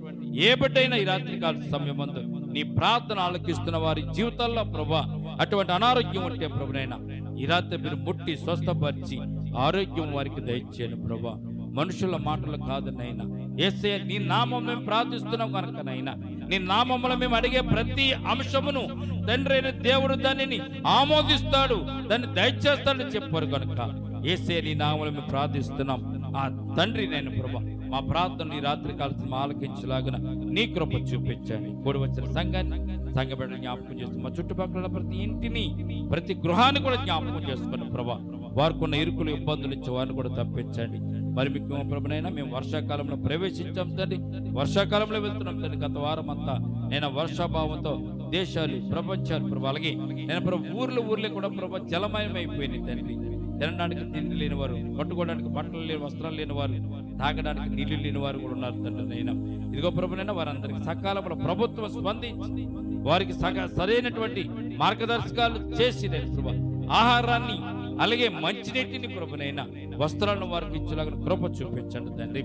Speaker 1: ఏ బిడ్డైనా ఈ రాత్రి కాల సమయం అందు నీ ప్రార్థన ఆలకిస్తున్న వారి జీవితాల్లో ప్రభా అటువంటి అనారోగ్యం ఉంటే ప్రభునైనా ఈ రాత్రి మీరు ముట్టి స్వస్థపరిచి ఆరోగ్యం వారికి దయచేయండి ప్రభా. మనుషుల మాటలు కాదు నైనా, యేసయ్య నీ నామం మేము ప్రార్థిస్తున్నాం కనుక నైనా, నీ నామములో మేము అడిగే ప్రతి అంశమును తండ్రి అయిన దేవుడు దానిని ఆమోదిస్తాడు, దాన్ని దయచేస్తాడని చెప్పారు కనుక యేసయ్య నీ నామములో మేము ప్రార్థిస్తున్నాం. ఆ తండ్రి నేను ప్రభా మా ప్రార్థన ఈ రాత్రి కాలం ఆలకించలాగిన నీ కృప చూపించండి. కూడి వచ్చిన సంఘాన్ని, సంఘ బిడ్డలు జ్ఞాపకం చేస్తూ మా చుట్టుపక్కల ప్రతి ఇంటిని, ప్రతి గృహాన్ని కూడా జ్ఞాపకం చేసుకున్న ప్రభా వారికి ఉన్న ఇరుకులు, ఇబ్బందులు ఇచ్చే వారిని కూడా తప్పించండి. మరి మీకు ప్రభునైనా మేము వర్షాకాలంలో ప్రవేశించాం తండ్రి, వర్షాకాలంలో వెళ్తున్నాం తండ్రి. గత వారం అంతా నేను వర్షాభావంతో దేశాలు, ప్రపంచాలు ప్రభు, అలాగే నేను ప్రభు ఊర్లే కూడా ప్రభు జలమయమైపోయింది తండ్రి. తినడానికి తిండి లేని వారు, కట్టుకోవడానికి బట్టలు లేని, వస్త్రాలు లేని వారు, తాగడానికి నీళ్లు లేని వారు కూడా ఉన్నారు తండ్రి. నైనా ఇదిగో ప్రభునైనా వారందరికీ సకాలంలో ప్రభుత్వం స్పందించి వారికి సరైనటువంటి మార్గదర్శకాలు చేసి నేను ప్రభు ఆహారాన్ని, అలాగే మంచినీటిని ప్రభునైనా, వస్త్రాలను వారికి ఇచ్చేలాగా కృప చూపించండి తండ్రి.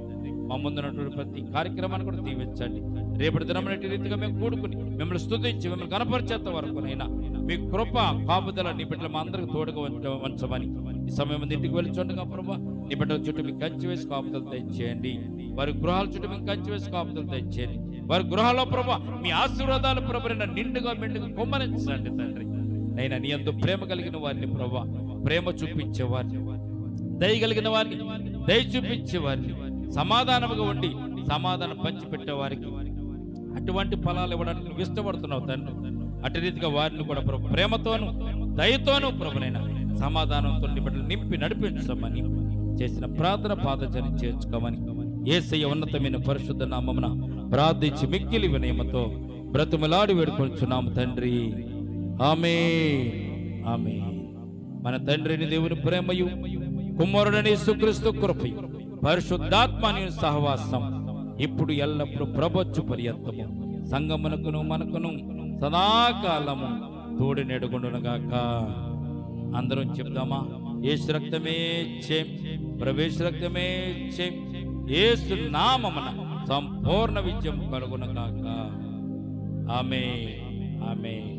Speaker 1: మా ముందున్నటువంటి ప్రతి కార్యక్రమాన్ని కూడా దీవించండి. రేపటి దినమైనటువంటి రీతిగా మేము కూడుకుని మిమ్మల్ని స్తుతించి మిమ్మల్ని కనపరిచేంత వరకునైనా మీ కృప కాపుదల నీ బిడ్డలు మా అందరికి తోడుగా ఉంచమని ఈ సమయం ఇంటికి వెళ్ళి చూడగా ప్రభా నీ బిడ్డల చుట్టూ మీకు కంచి వేసి కాపుదలు తెచ్చేయండి. వారి గృహాల చుట్టూ మీకు కంచి వేసి కాపుదలు తెచ్చేయండి. వారి గృహాల్లో ప్రభా మీ ఆశీర్వాదాలు ప్రభునైనా నిండుగా మెండుగా కుమ్మరించండి తండ్రి. అయినా నీ అందు ప్రేమ కలిగిన వారిని ప్రభా ప్రేమ చూపించేవారిని, దయ కలిగిన వారిని దయ చూపించేవారిని, సమాధానముగా ఉండి సమాధానం పంచిపెట్టేవారికి అటువంటి ఫలాలు ఇవ్వడానికి నువ్వు ఇష్టపడుతున్నావు తండ్రి. అటు రీతిగా వారిని కూడా ప్రభు ప్రేమతోను, దయతోను ప్రభునైనా సమాధానంతో బిడ్డలు నింపి నడిపించమని చేసిన ప్రార్థన పాదచని చేర్చుకోమని యేసయ్య ఉన్నతమైన పరిశుద్ధ నామమున ప్రార్థించి మిక్కిలి వినయముతో బ్రతుమలాడి వేడుకొంచున్నాము తండ్రి. ఆమేన్, ఆమేన్. మన తండ్రిని దేవుని ప్రేమయు, కుమారుడైన యేసుక్రీస్తు కృపయు, పరిశుద్ధాత్మని సహవాసం ఇప్పుడు ఎల్లప్పుడు ప్రభొచ్చు పర్యంతము సంగమునకును మనకును సదాకాలము తోడి నెడుగుండునుగాక. అందరం చెప్దామా? యేసు రక్తమే చేం, ప్రవేశ రక్తమే చేం, యేసు నామమున సంపూర్ణ విజయం కలుగునుగాక. ఆమేన్, ఆమేన్.